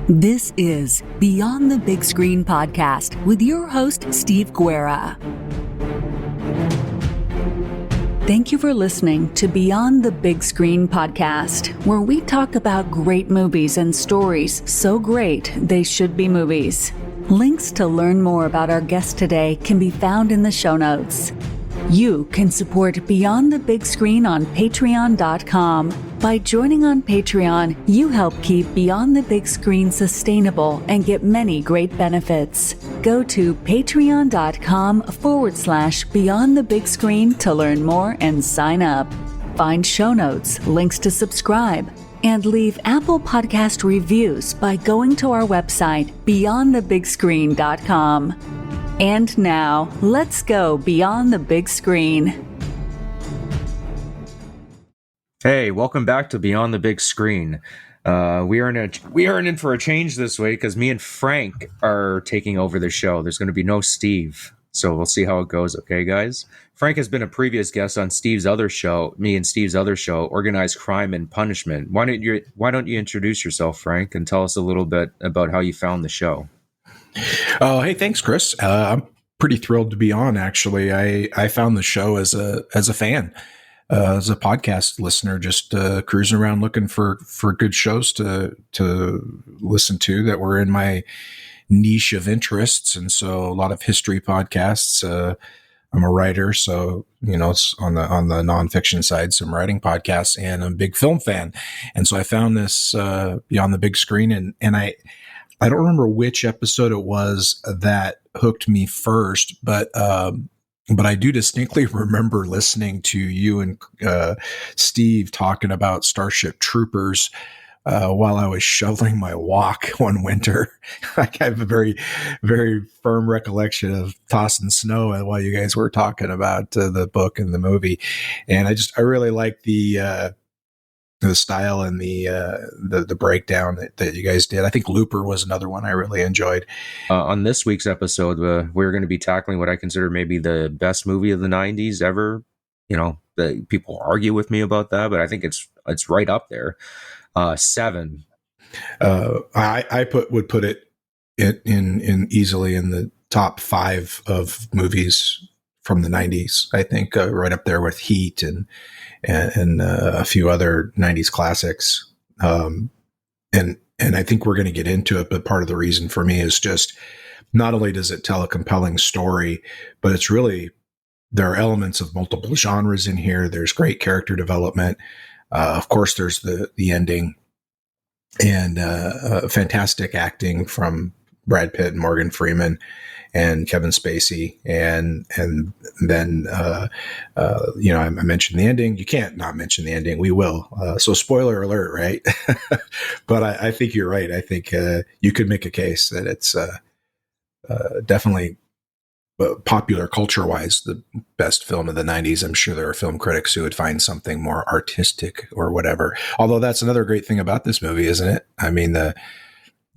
This is Beyond the Big Screen podcast with your host, Steve Guerra. Thank you for listening to Beyond the Big Screen podcast, where we talk about great movies and stories so great they should be movies. Links to learn more about our guest today can be found in the show notes. You can support Beyond the Big Screen on Patreon.com. By joining on Patreon, you help keep Beyond the Big Screen sustainable and get many great benefits. Go to patreon.com/Beyond the Big Screen to learn more and sign up. Find show notes, links to subscribe, and leave Apple Podcast reviews by going to our website, beyondthebigscreen.com. And now, let's go Beyond the Big Screen. Hey, welcome back to Beyond the Big Screen. We are in for a change this week because me and Frank are taking over the show. There's going to be no Steve, so we'll see how it goes. Okay, guys. Frank has been a previous guest on Steve's other show, me and Steve's other show, Organized Crime and Punishment. Why don't you introduce yourself, Frank, and tell us a little bit about how you found the show? Oh, hey, thanks, Chris. I'm pretty thrilled to be on. Actually, I found the show as a fan. As a podcast listener, just cruising around looking for good shows to listen to that were in my niche of interests. And so a lot of history podcasts. I'm a writer, so, it's on the nonfiction side, some writing podcasts, and I'm a big film fan. And so I found this Beyond the Big Screen, and I don't remember which episode it was that hooked me first, but I do distinctly remember listening to you and Steve talking about Starship Troopers while I was shoveling my walk one winter. I have a very, very firm recollection of tossing snow while you guys were talking about the book and the movie. And I really like the style and the breakdown that you guys did. I think Looper was another one I really enjoyed. On this week's episode, we're going to be tackling what I consider maybe the best movie of the 90s ever. People argue with me about that, but I think it's right up there. Seven. I would put it in easily in the top 5 of movies from the 90s. I think right up there with Heat and a few other 90s classics. And I think we're going to get into it, but part of the reason for me is just not only does it tell a compelling story, but it's really, there are elements of multiple genres in here. There's great character development. Of course, there's the ending and fantastic acting from Brad Pitt and Morgan Freeman and Kevin Spacey, and then I mentioned the ending. You can't not mention the ending. We will. So spoiler alert, right? But I think you're right. I think you could make a case that it's definitely popular culture-wise the best film of the 90s. I'm sure there are film critics who would find something more artistic or whatever. Although that's another great thing about this movie, isn't it? I mean, the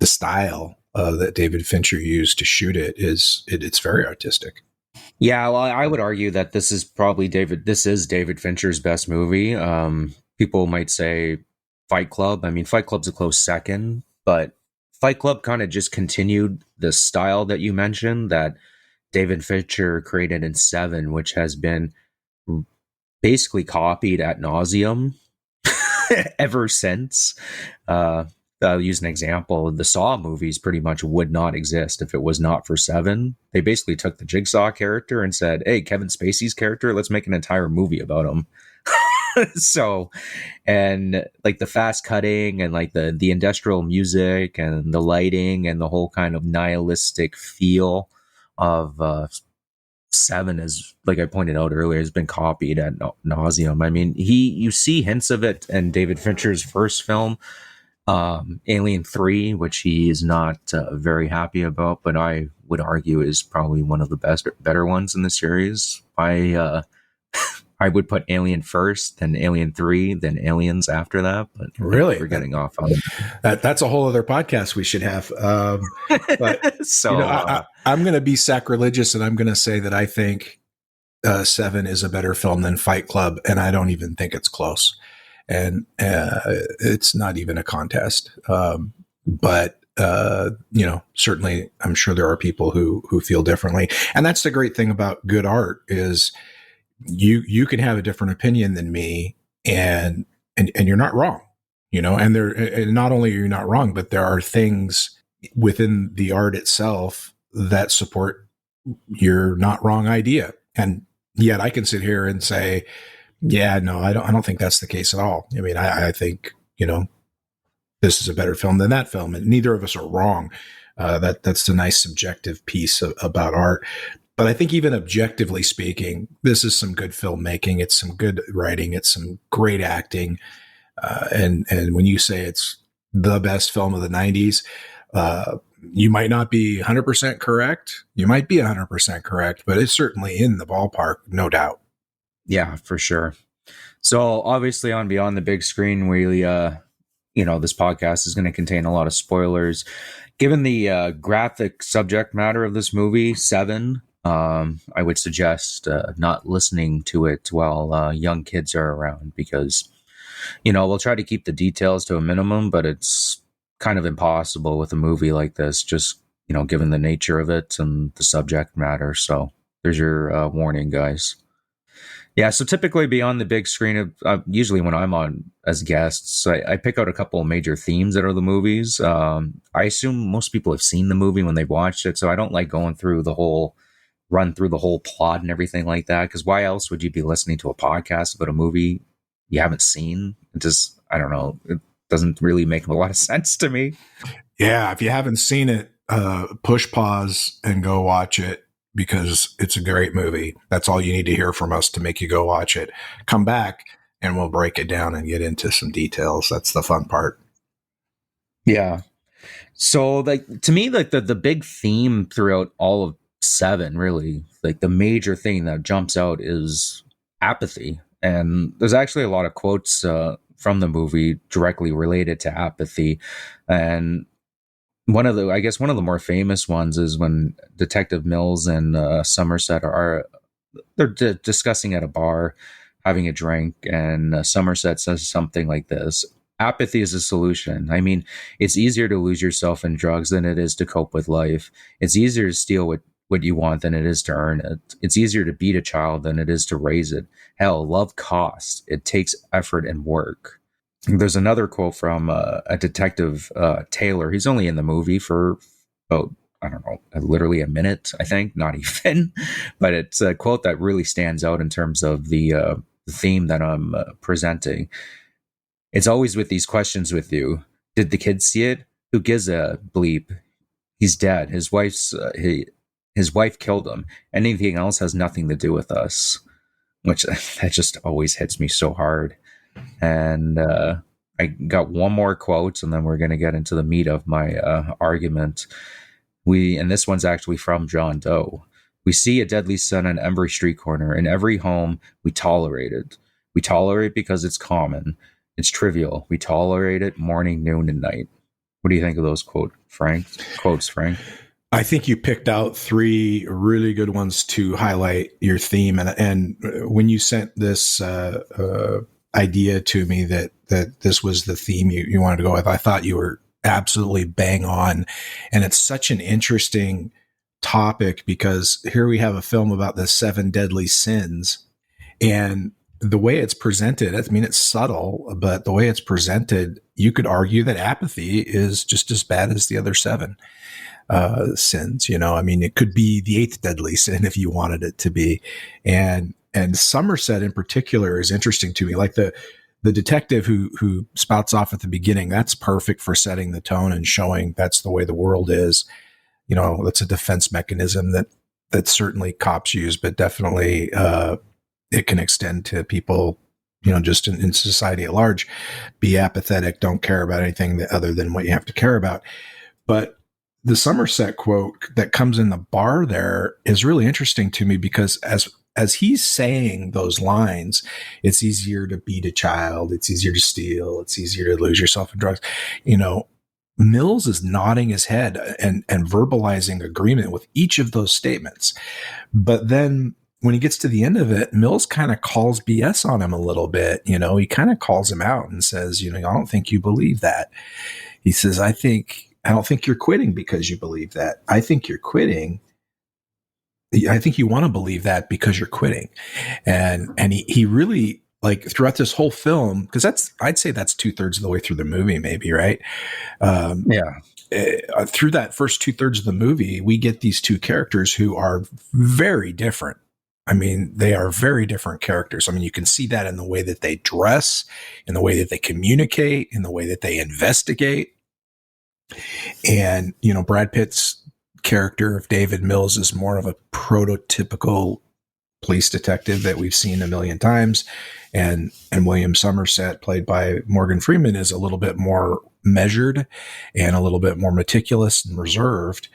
style that David Fincher used to shoot it's very artistic. Yeah, well, I would argue that this is David Fincher's best movie. People might say Fight Club. I mean, Fight Club's a close second, but Fight Club kind of just continued the style that you mentioned that David Fincher created in Seven, which has been basically copied ad nauseum ever since. I'll use an example. The Saw movies pretty much would not exist if it was not for Seven. They basically took the Jigsaw character and said, hey, Kevin Spacey's character, let's make an entire movie about him. So, and like the fast cutting and like the industrial music and the lighting and the whole kind of nihilistic feel of Seven, is, like I pointed out earlier, has been copied ad nauseum. I mean, you see hints of it in David Fincher's first film, Alien 3, which he is not very happy about, but I would argue is probably one of the better ones in the series. I would put Alien first, then Alien 3, then Aliens after that. But really, we're getting off on that's a whole other podcast we should have. But so I'm going to be sacrilegious, and I'm going to say that I think Seven is a better film than Fight Club, and I don't even think it's close. And it's not even a contest. But certainly I'm sure there are people who feel differently. And that's the great thing about good art is you can have a different opinion than me and you're not wrong, and not only are you not wrong, but there are things within the art itself that support your not wrong idea. And yet I can sit here and say, yeah, no, I don't think that's the case at all. I mean, I think, this is a better film than that film, and neither of us are wrong. That's the nice subjective piece about art. But I think even objectively speaking, this is some good filmmaking. It's some good writing. It's some great acting. And when you say it's the best film of the 90s, you might not be 100% correct. You might be 100% correct, but it's certainly in the ballpark, no doubt. Yeah, for sure. So obviously on Beyond the Big Screen, we, this podcast is going to contain a lot of spoilers. Given the graphic subject matter of this movie, Seven, I would suggest not listening to it while young kids are around because, we'll try to keep the details to a minimum, but it's kind of impossible with a movie like this, just, given the nature of it and the subject matter. So there's your warning, guys. Yeah, so typically Beyond the Big Screen, usually when I'm on as guests, I pick out a couple of major themes that are the movies. I assume most people have seen the movie when they've watched it, so I don't like going through run through the whole plot and everything like that, because why else would you be listening to a podcast about a movie you haven't seen? It just, I don't know, it doesn't really make a lot of sense to me. Yeah, if you haven't seen it, push pause and go watch it, because it's a great movie. That's all you need to hear from us to make you go watch it. Come back and we'll break it down and get into some details. That's the fun part. Yeah. So to me, the big theme throughout all of Seven, really, the major thing that jumps out is apathy. And there's actually a lot of quotes from the movie directly related to apathy. And one of the more famous ones is when Detective Mills and Somerset they're discussing at a bar, having a drink, and Somerset says something like this: "Apathy is a solution. I mean, it's easier to lose yourself in drugs than it is to cope with life. It's easier to steal what you want than it is to earn it. It's easier to beat a child than it is to raise it. Hell, love costs. It takes effort and work." There's another quote from a detective, Taylor. He's only in the movie for about, I don't know, literally a minute, I think, not even. But it's a quote that really stands out in terms of the theme that I'm presenting. "It's always with these questions with you. Did the kids see it? Who gives a bleep? He's dead. His wife killed him. Anything else has nothing to do with us." Which that just always hits me so hard. And I got one more quote, and then we're going to get into the meat of my argument. And this one's actually from John Doe. "We see a deadly sin on every street corner. In every home, we tolerate it. We tolerate because it's common. It's trivial. We tolerate it morning, noon, and night." What do you think of those quotes, Frank? I think you picked out three really good ones to highlight your theme. And when you sent this idea to me that this was the theme you wanted to go with, I thought you were absolutely bang on. And it's such an interesting topic because here we have a film about the 7 deadly sins, and the way it's presented, I mean, it's subtle, but the way it's presented, you could argue that apathy is just as bad as the other 7 sins. I mean, it could be the 8th deadly sin if you wanted it to be. And Somerset in particular is interesting to me. Like the detective who spouts off at the beginning, that's perfect for setting the tone and showing that's the way the world is. That's a defense mechanism that certainly cops use, but definitely it can extend to people, just in society at large. Be apathetic, don't care about anything other than what you have to care about. But the Somerset quote that comes in the bar there is really interesting to me because as he's saying those lines, it's easier to beat a child, it's easier to steal, it's easier to lose yourself in drugs. Mills is nodding his head and verbalizing agreement with each of those statements. But then when he gets to the end of it, Mills kind of calls BS on him a little bit. He kind of calls him out and says, I don't think you believe that. He says, I think I don't think you're quitting because you believe that. I think you're quitting. I think you want to believe that because you're quitting. And he really, like, throughout this whole film, because I'd say that's 2/3 of the way through the movie, maybe, right? Yeah. Through that first 2/3 of the movie, we get these two characters who are very different. I mean, they are very different characters. I mean, you can see that in the way that they dress, in the way that they communicate, in the way that they investigate. And, Brad Pitt's character of David Mills is more of a prototypical police detective that we've seen a million times. And William Somerset, played by Morgan Freeman, is a little bit more measured and a little bit more meticulous and reserved.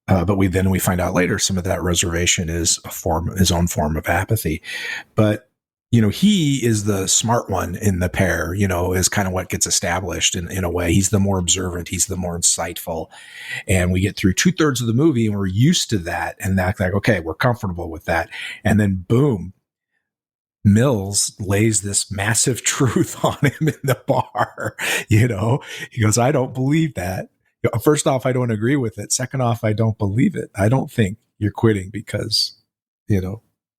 But we find out later some of that reservation is his own form of apathy. But, he is the smart one in the pair, is kind of what gets established in a way. He's the more observant. He's the more insightful. And we get through 2/3 of the movie and we're used to that. And that's like, okay, we're comfortable with that. And then boom, Mills lays this massive truth on him in the bar. He goes, I don't believe that. First off, I don't agree with it. Second off, I don't believe it. I don't think you're quitting because,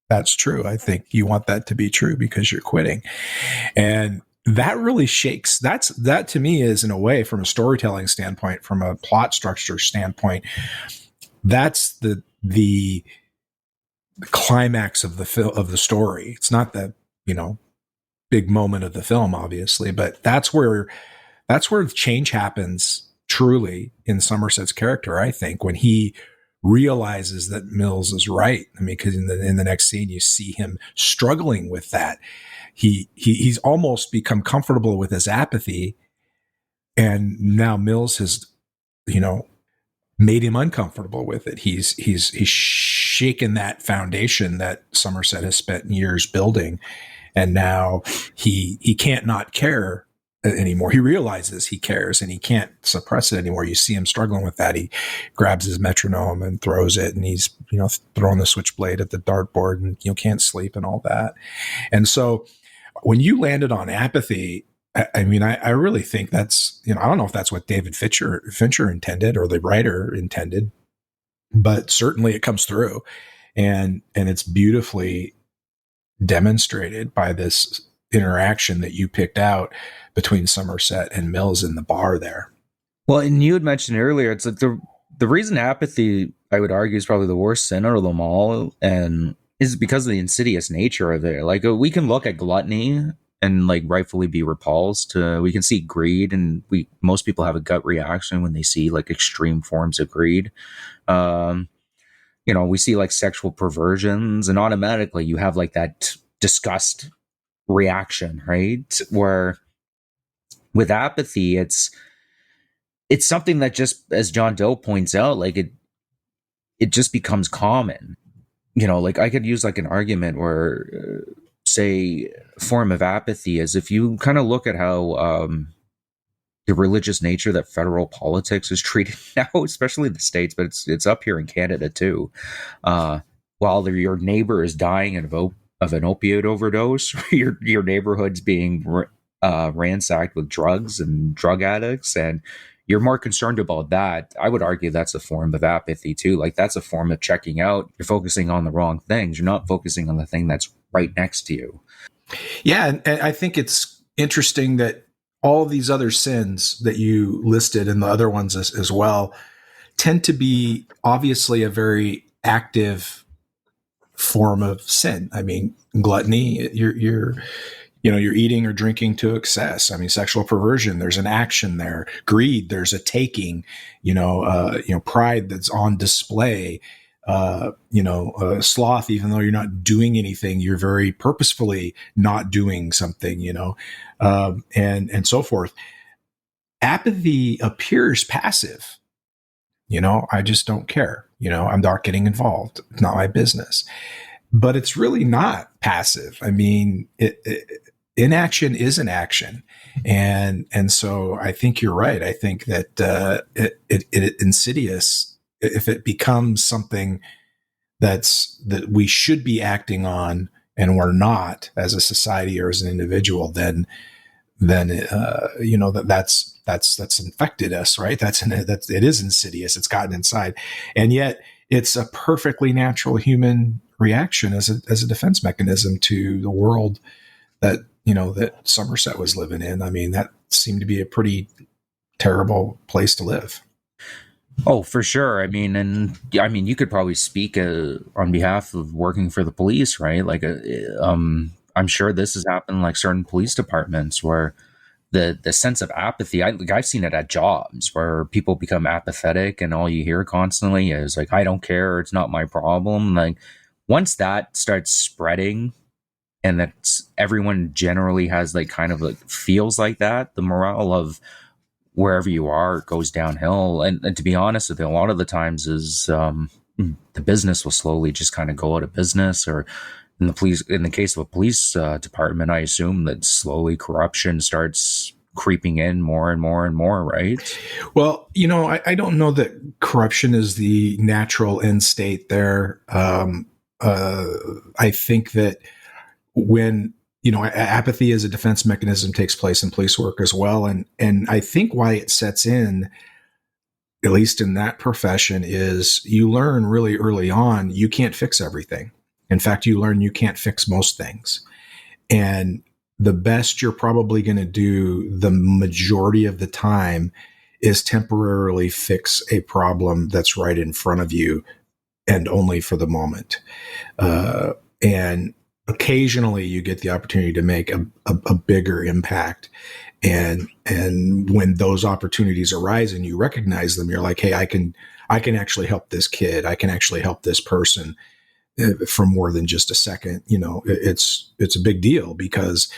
that's true. I think you want that to be true because you're quitting. And that really shakes. That to me is, in a way, from a storytelling standpoint, from a plot structure standpoint, that's the climax of the story. It's not the, big moment of the film, obviously, but that's where change happens truly in Somerset's character, I think, when he realizes that Mills is right. I mean, because in the next scene, you see him struggling with that. He's almost become comfortable with his apathy. And now Mills has, made him uncomfortable with it. He's shaken that foundation that Somerset has spent years building. And now he can't not care anymore. He realizes he cares and he can't suppress it anymore. You see him struggling with that. He grabs his metronome and throws it, and he's, throwing the switchblade at the dartboard and, can't sleep and all that. And so when you landed on apathy, I mean, I really think that's, I don't know if that's what David Fincher intended or the writer intended, but certainly it comes through, and it's beautifully demonstrated by this interaction that you picked out between Somerset and Mills in the bar there. Well, and you had mentioned earlier, it's like the reason apathy, I would argue, is probably the worst sin of them all, and is because of the insidious nature of it. Like, we can look at gluttony and, like, rightfully be repulsed. We can see greed, and most people have a gut reaction when they see, like, extreme forms of greed. We see, like, sexual perversions, and automatically you have, like, that disgust reaction, right? Where with apathy, it's something that, just as John Doe points out, like, it just becomes common. Like, I could use, like, an argument where, say, form of apathy is, if you kind of look at how the religious nature that federal politics is treated now, especially the States, but it's up here in Canada too. While your neighbor is dying of an opioid overdose, your neighborhood's being ransacked with drugs and drug addicts, and you're more concerned about that. I would argue that's a form of apathy too. Like, that's a form of checking out. You're focusing on the wrong things. You're not focusing on the thing that's right next to you. Yeah, and I think it's interesting that all these other sins that you listed, and the other ones as well, tend to be obviously a very active form of sin. I mean, gluttony, you're eating or drinking to excess. I mean, sexual perversion, there's an action there. Greed, there's a taking. Pride that's on display. Sloth, even though you're not doing anything, you're very purposefully not doing something, and so forth. Apathy appears passive. I just don't care. I'm not getting involved. It's not my business. But it's really not passive. I mean, inaction is an action. And so I think you're right. I think that it insidious, if it becomes something that we should be acting on and we're not as a society or as an individual, then then that's infected us, right? It is insidious. It's gotten inside, and yet it's a perfectly natural human reaction as a defense mechanism to the world that Somerset was living in. I mean, that seemed to be a pretty terrible place to live. Oh, for sure. I mean, you could probably speak on behalf of working for the police, right? Like, I'm sure this has happened like certain police departments where the sense of apathy, I've seen it at jobs where people become apathetic and all you hear constantly is like, I don't care, it's not my problem. Like, once that starts spreading and that everyone generally has like kind of like feels like that, the morale of wherever you are goes downhill. And to be honest with you, a lot of the times is the business will slowly just kind of go out of business, or in the case of a police department, I assume that slowly corruption starts creeping in more and more and more, right? Well, I don't know that corruption is the natural end state there. I think that when apathy as a defense mechanism takes place in police work as well, and I think why it sets in, at least in that profession, is you learn really early on you can't fix everything. In fact, you learn you can't fix most things. And the best you're probably going to do the majority of the time is temporarily fix a problem that's right in front of you, and only for the moment. And occasionally you get the opportunity to make a bigger impact. And when those opportunities arise and you recognize them, you're like, hey, I can actually help this kid. I can actually help this person for more than just a second. It's a big deal, because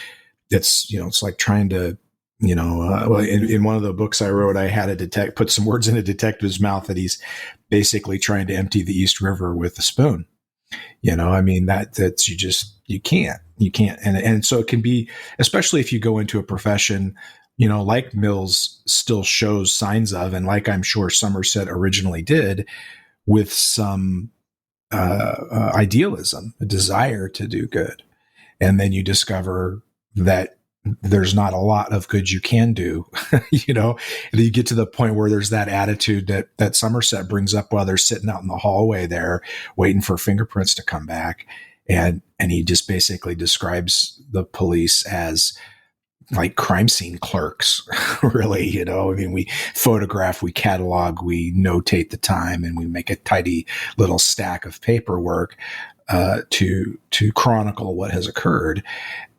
it's like trying to, in one of the books I wrote, I had put some words in a detective's mouth that he's basically trying to empty the East River with a spoon. I mean, that's you can't. And so it can be, especially if you go into a profession, like Mills still shows signs of, and like I'm sure Somerset originally did, with some idealism, a desire to do good. And then you discover that there's not a lot of good you can do, and you get to the point where there's that attitude that Somerset brings up while they're sitting out in the hallway there waiting for fingerprints to come back. And he just basically describes the police as like crime scene clerks, really. I mean, we photograph, we catalog, we notate the time, and we make a tidy little stack of paperwork to chronicle what has occurred.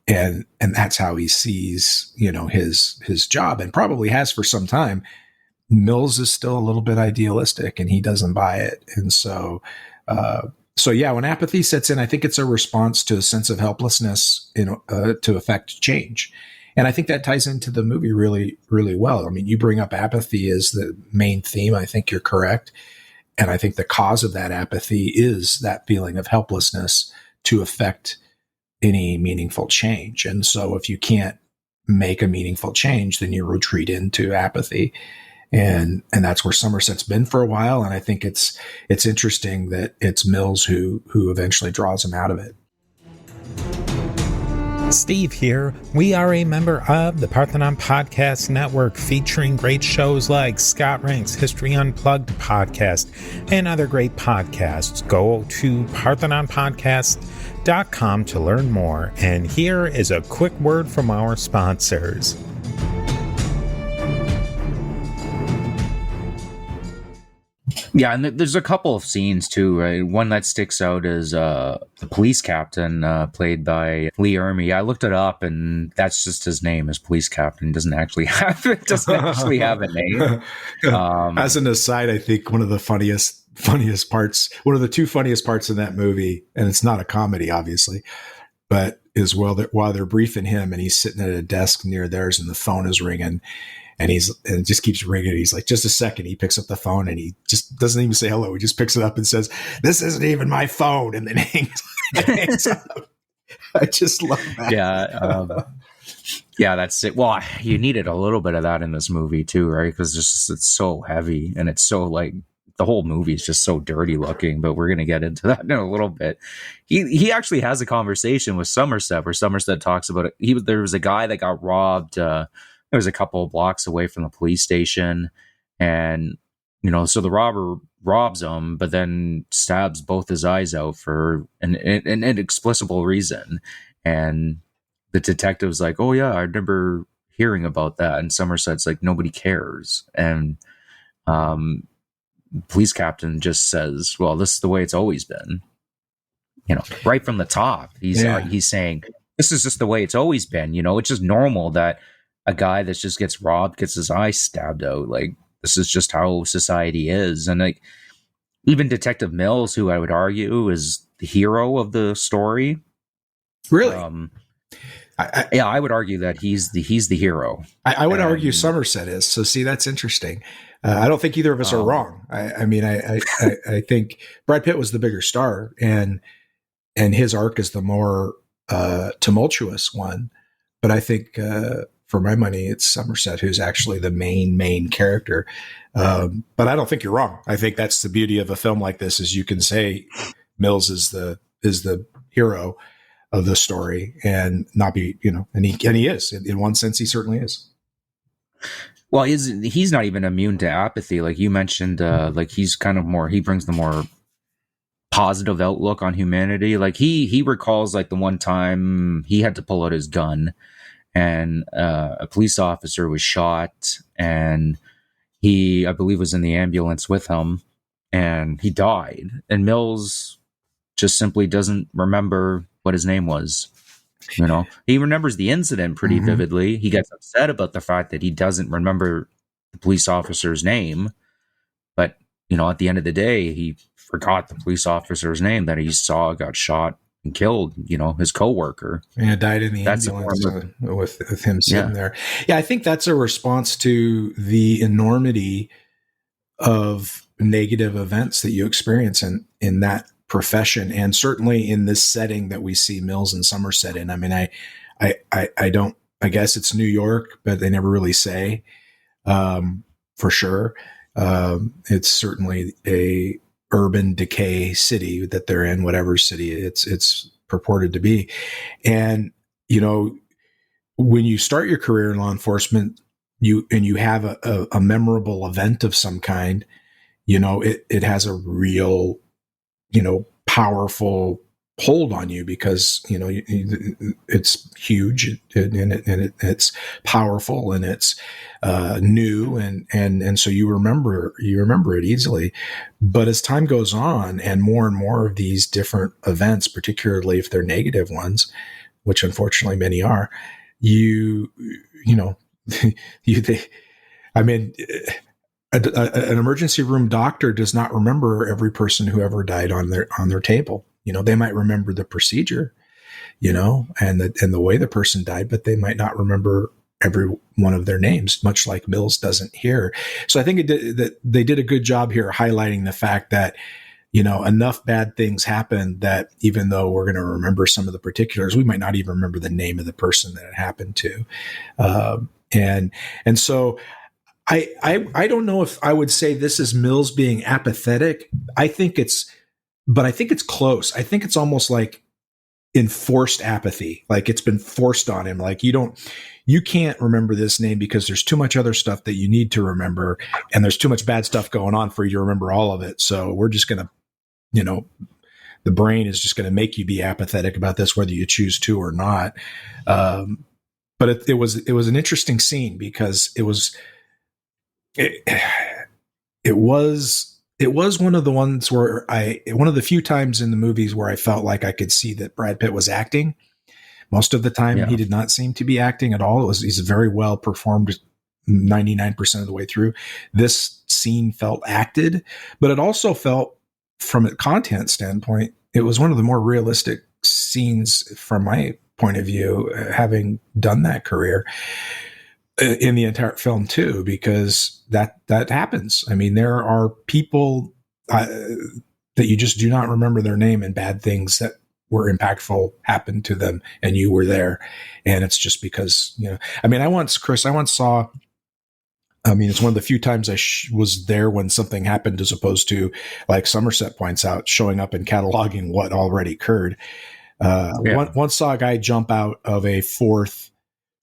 And that's how he sees, his job, and probably has for some time. Mills is still a little bit idealistic, and he doesn't buy it. And so yeah, when apathy sets in, I think it's a response to a sense of helplessness, to affect change. And I think that ties into the movie really, really well. I mean, you bring up apathy as the main theme. I think you're correct. And I think the cause of that apathy is that feeling of helplessness to affect any meaningful change. And so if you can't make a meaningful change, then you retreat into apathy. And that's where Somerset's been for a while. And I think it's interesting that it's Mills who eventually draws him out of it. Steve here. We are a member of the Parthenon Podcast Network, featuring great shows like Scott Rank's History Unplugged podcast and other great podcasts. Go to parthenonpodcast.com to learn more. And here is a quick word from our sponsors. Yeah, and there's a couple of scenes too, right? One that sticks out is the police captain played by Lee Ermey. I looked it up, and that's just his name, as police captain. Doesn't actually have a name. As an aside, I think one of the funniest parts, one of the two funniest parts in that movie, and it's not a comedy, obviously, but is while they're briefing him, and he's sitting at a desk near theirs, and the phone is ringing. And it just keeps ringing. He's like, just a second. He picks up the phone, and he just doesn't even say hello. He just picks it up and says, "This isn't even my phone," and then hangs up. I just love that. Yeah, that's it. Well, you needed a little bit of that in this movie too, right? Because it's so heavy, and it's so like the whole movie is just so dirty looking, but we're going to get into that in a little bit. He actually has a conversation with Somerset where Somerset talks about it. There was a guy that got robbed. There was a couple of blocks away from the police station, and so the robber robs him, but then stabs both his eyes out for an inexplicable reason. And the detective's like, "Oh yeah, I remember hearing about that." And Somerset's like, "Nobody cares." And police captain just says, "Well, this is the way it's always been." Right from the top, he's saying, "This is just the way it's always been." It's just normal that a guy that just gets robbed gets his eye stabbed out. Like, this is just how society is. And like, even Detective Mills, who I would argue is the hero of the story, really, I would argue that he's the hero. I would argue Somerset is. So see, that's interesting. I don't think either of us are wrong. I think Brad Pitt was the bigger star, and his arc is the more tumultuous one. But I think, for my money, it's Somerset who's actually the main character. But I don't think you're wrong. I think that's the beauty of a film like this, is you can say Mills is the hero of the story and not be, and he is, in one sense, he certainly is. Well, he's not even immune to apathy. Like you mentioned, like he's kind of he brings the more positive outlook on humanity. Like he recalls like the one time he had to pull out his gun and a police officer was shot, and he, I believe, was in the ambulance with him, and he died. And Mills just simply doesn't remember what his name was. He remembers the incident pretty vividly. He gets upset about the fact that he doesn't remember the police officer's name. But, at the end of the day, he forgot the police officer's name that he saw got shot and killed, his coworker. Yeah, died in the ambulance with him sitting there. Yeah, I think that's a response to the enormity of negative events that you experience in that profession, and certainly in this setting that we see Mills and Somerset in. I mean, I guess it's New York, but they never really say for sure. It's certainly a urban decay city that they're in, whatever city it's purported to be. And, when you start your career in law enforcement, you have a memorable event of some kind, it has a real, powerful hold on you, because, it's huge and it's powerful and it's new. And so you remember it easily. But as time goes on and more of these different events, particularly if they're negative ones, which unfortunately many are, an emergency room doctor does not remember every person who ever died on their table. They might remember the procedure, and the way the person died, but they might not remember every one of their names, much like Mills doesn't here. So I think that they did a good job here highlighting the fact that, enough bad things happen that even though we're going to remember some of the particulars, we might not even remember the name of the person that it happened to. And so I don't know if I would say this is Mills being apathetic. I think it's close. I think it's almost like enforced apathy. Like it's been forced on him. Like you can't remember this name because there's too much other stuff that you need to remember, and there's too much bad stuff going on for you to remember all of it. So we're just going to, the brain is just going to make you be apathetic about this, whether you choose to or not. But it was an interesting scene because it was one of the ones where one of the few times in the movies where I felt like I could see that Brad Pitt was acting. Most of the time, he did not seem to be acting at all. He's very well performed 99% of the way through. This scene felt acted, but it also felt, from a content standpoint, it was one of the more realistic scenes from my point of view, having done that career in the entire film too, because that happens. I mean, there are people that you just do not remember their name, and bad things that were impactful happened to them and you were there. And it's just because, I mean, I once saw I mean, it's one of the few times I was there when something happened, as opposed to, like Somerset points out, showing up and cataloging what already occurred. Once saw a guy jump out of a fourth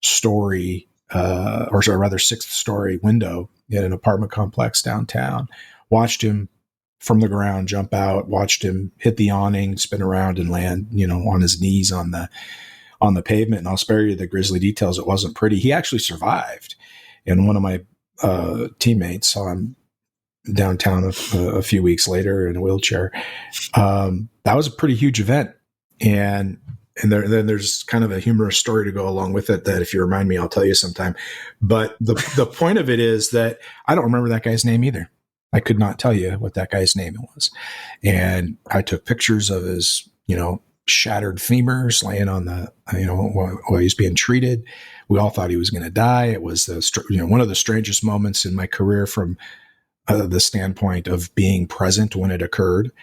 story, or rather sixth story window in an apartment complex downtown. Watched him from the ground jump out. Watched him hit the awning, spin around, and land, on his knees on the pavement. And I'll spare you the grisly details. It wasn't pretty. He actually survived. And one of my teammates saw him downtown a few weeks later in a wheelchair. That was a pretty huge event. And then there's kind of a humorous story to go along with it that, if you remind me, I'll tell you sometime. But the point of it is that I don't remember that guy's name either. I could not tell you what that guy's name was. And I took pictures of his, shattered femurs laying on the, while he's being treated. We all thought he was going to die. It was one of the strangest moments in my career from the standpoint of being present when it occurred,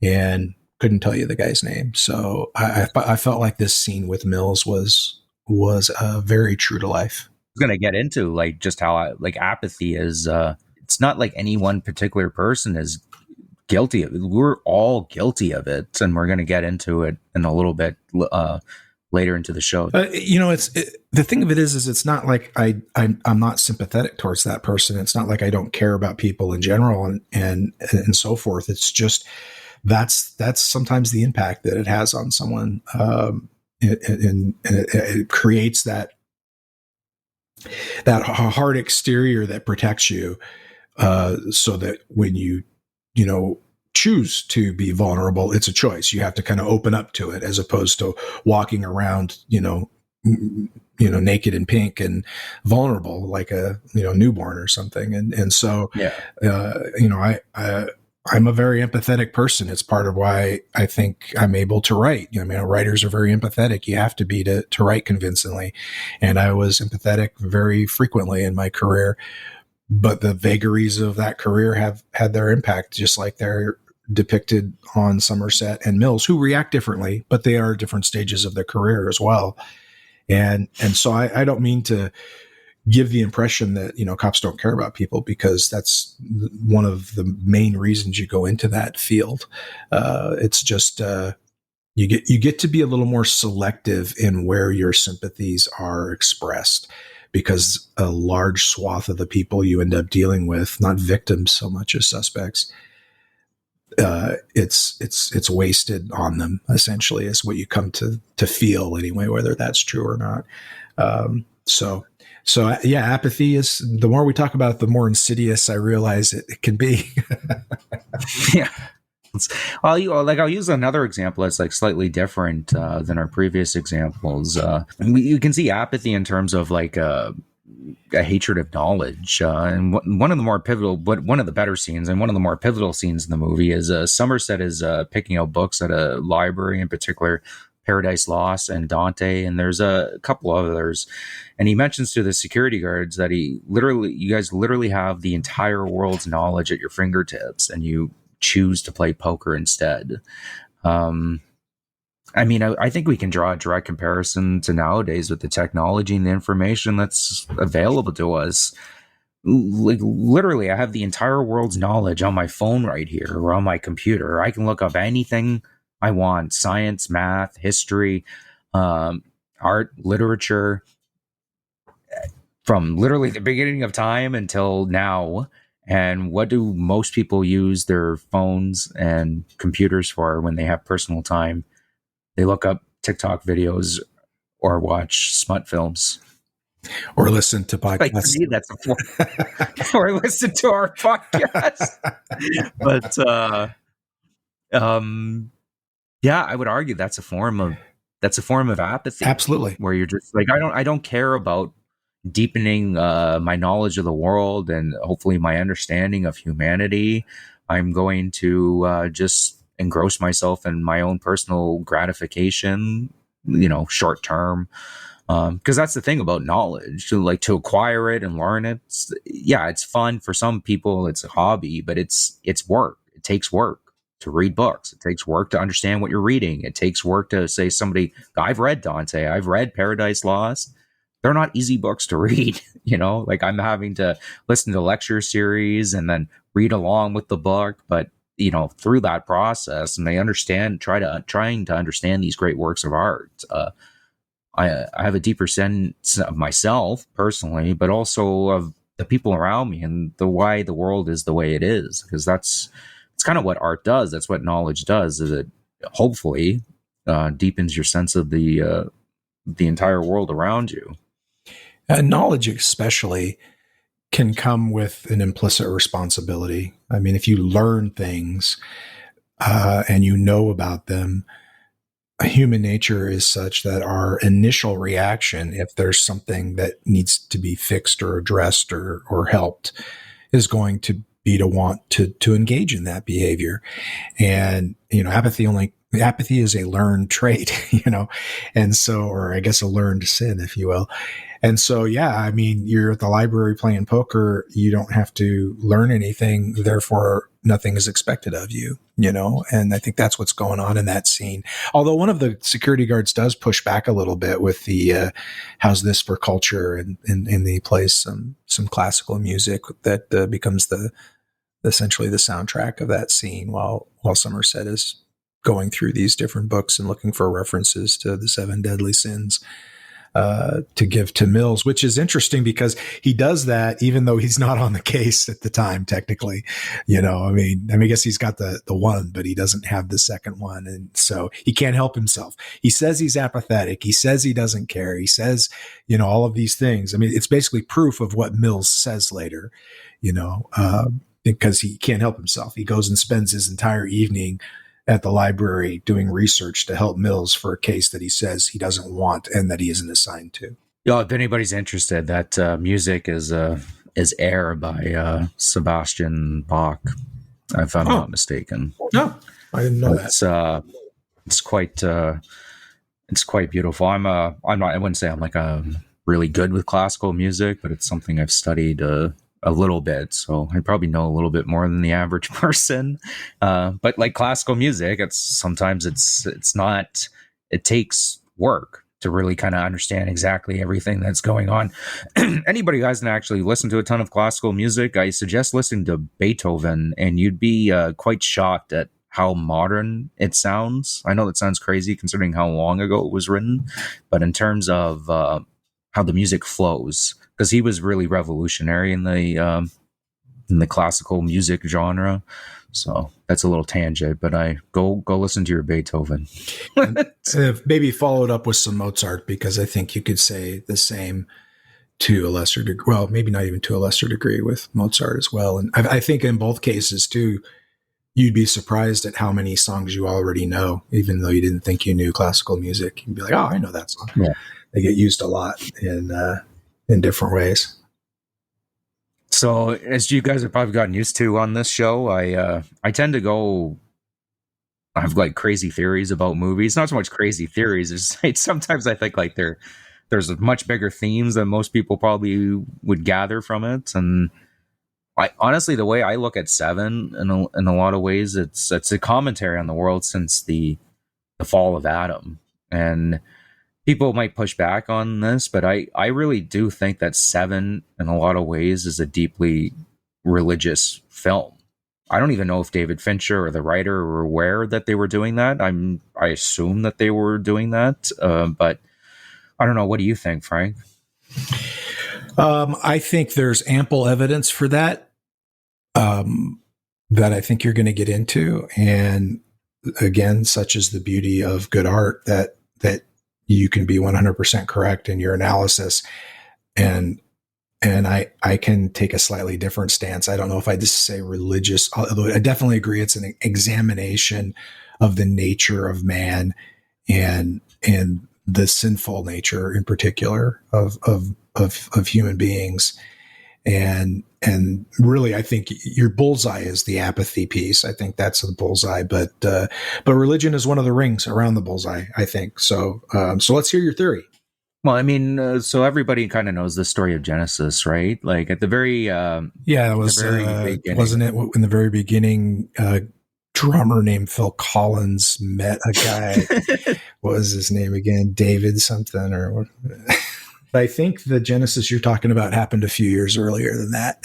and couldn't tell you the guy's name. So I felt like this scene with Mills was very true to life. I was going to get into like just how apathy is. It's not like any one particular person is guilty of it. We're all guilty of it, and we're going to get into it in a little bit later into the show. The thing of it is it's not like I'm not sympathetic towards that person. It's not like I don't care about people in general and so forth. It's just that's sometimes the impact that it has on someone. It creates that hard exterior that protects you, so that when you choose to be vulnerable, it's a choice. You have to kind of open up to it, as opposed to walking around, naked and pink and vulnerable like a, newborn or something. And so, I'm a very empathetic person. It's part of why I think I'm able to write. Writers are very empathetic. You have to be to write convincingly. And I was empathetic very frequently in my career. But the vagaries of that career have had their impact, just like they're depicted on Somerset and Mills, who react differently, but they are at different stages of their career as well. And so I don't mean to give the impression that, cops don't care about people, because that's one of the main reasons you go into that field. It's just, you get to be a little more selective in where your sympathies are expressed, because a large swath of the people you end up dealing with, not victims so much as suspects, it's wasted on them, essentially, is what you come to feel anyway, whether that's true or not. So apathy is, the more we talk about it, the more insidious I realize it can be. Yeah. I'll use another example that's like slightly different than our previous examples. You can see apathy in terms of like a hatred of knowledge. And one of the more pivotal, but one of the better scenes and one of the more pivotal scenes in the movie is Somerset is picking out books at a library, in particular Paradise Lost and Dante, and there's a couple others. And he mentions to the security guards that you guys literally have the entire world's knowledge at your fingertips, and you choose to play poker instead. I think we can draw a direct comparison to nowadays with the technology and the information that's available to us. Like, literally, I have the entire world's knowledge on my phone right here, or on my computer. I can look up anything I want: science, math, history, art, literature, from literally the beginning of time until now. And what do most people use their phones and computers for when they have personal time? They look up TikTok videos or watch smut films. Or listen to podcasts. Like, to me, that's a form. Or listen to our podcast. But I would argue that's a form of apathy. Absolutely. Where you're just like, I don't care about deepening my knowledge of the world and hopefully my understanding of humanity. I'm going to just engross myself in my own personal gratification, short term. Because that's the thing about knowledge, to acquire it and learn it. It's fun for some people. It's a hobby, but it's work. It takes work to read books. It takes work to understand what you're reading. It takes work to say I've read Dante. I've read Paradise Lost. they're not easy books to read. Like I'm having to listen to lecture series and then read along with the book, but through that process, and they trying to understand these great works of art. I have a deeper sense of myself personally, but also of the people around me and why the world is the way it is, because it's kind of what art does. That's what knowledge does, is it hopefully deepens your sense of the entire world around you. Knowledge especially can come with an implicit responsibility. I mean, if you learn things and you know about them, human nature is such that our initial reaction, if there's something that needs to be fixed or addressed or helped, is going to be to want to engage in that behavior. And, apathy is a learned trait, and so, or I guess a learned sin, if you will. And so, yeah, I mean, you're at the library playing poker. You don't have to learn anything. Therefore, nothing is expected of you, and I think that's what's going on in that scene. Although one of the security guards does push back a little bit with the how's this for culture, and he plays some classical music that becomes essentially the soundtrack of that scene while Somerset is going through these different books and looking for references to the 7 deadly sins to give to Mills, which is interesting because he does that even though he's not on the case at the time, technically. I guess he's got the one, but he doesn't have the second one. And so he can't help himself. He says he's apathetic. He says he doesn't care. He says, all of these things. I mean, it's basically proof of what Mills says later, because he can't help himself. He goes and spends his entire evening at the library doing research to help Mills for a case that he says he doesn't want and that he isn't assigned to. Yeah, if anybody's interested, that music is Air by Sebastian Bach, if I'm not mistaken. No, I didn't know that. It's quite beautiful. I wouldn't say I'm like really good with classical music, but it's something I've studied a little bit, so I probably know a little bit more than the average person. But like classical music, it takes work to really kind of understand exactly everything that's going on. Anybody who hasn't actually listened to a ton of classical music, I suggest listening to Beethoven, and you'd be quite shocked at how modern it sounds. I know that sounds crazy considering how long ago it was written, but in terms of how the music flows, because he was really revolutionary in the classical music genre. So that's a little tangent, but I go listen to your Beethoven. Maybe followed up with some Mozart, because I think you could say the same to a lesser degree. Well, maybe not even to a lesser degree with Mozart as well. And I think in both cases too, you'd be surprised at how many songs you already know, even though you didn't think you knew classical music. You'd be like, oh, I know that song. Yeah. They get used a lot in different ways. So, as you guys have probably gotten used to on this show, I tend to I have like crazy theories about movies. Not so much crazy theories. It's sometimes I think like there's much bigger themes than most people probably would gather from it. And honestly, the way I look at Seven, in a lot of ways, it's a commentary on the world since the fall of Adam. And people might push back on this, but I really do think that Seven, in a lot of ways, is a deeply religious film. I don't even know if David Fincher or the writer were aware that they were doing that. I assume that they were doing that, but I don't know. What do you think, Frank? I think there's ample evidence for that, that I think you're going to get into. And again, such is the beauty of good art, that you can be 100% correct in your analysis. And I can take a slightly different stance. I don't know if I just say religious, although I definitely agree it's an examination of the nature of man and the sinful nature in particular of human beings. And really, I think your bullseye is the apathy piece. I think that's the bullseye, but religion is one of the rings around the bullseye, I think. So let's hear your theory. Well, I mean, so everybody kind of knows the story of Genesis, right? Like at the very, it was, wasn't it in the very beginning, drummer named Phil Collins met a guy, what was his name again? David something or what? I think the Genesis you're talking about happened a few years earlier than that.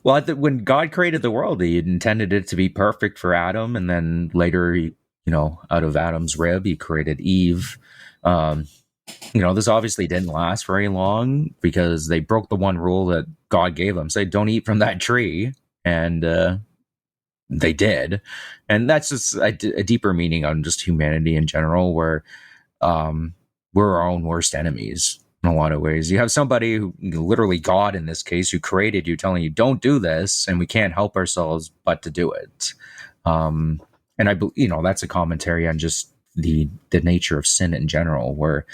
Well, when God created the world, he intended it to be perfect for Adam, and then later, out of Adam's rib, he created Eve. This obviously didn't last very long because they broke the one rule that God gave them, say, don't eat from that tree, and they did. And that's just a deeper meaning on just humanity in general, where we're our own worst enemies in a lot of ways. You have somebody who, literally God in this case, who created you, telling you don't do this, and we can't help ourselves but to do it. And that's a commentary on just the nature of sin in general, where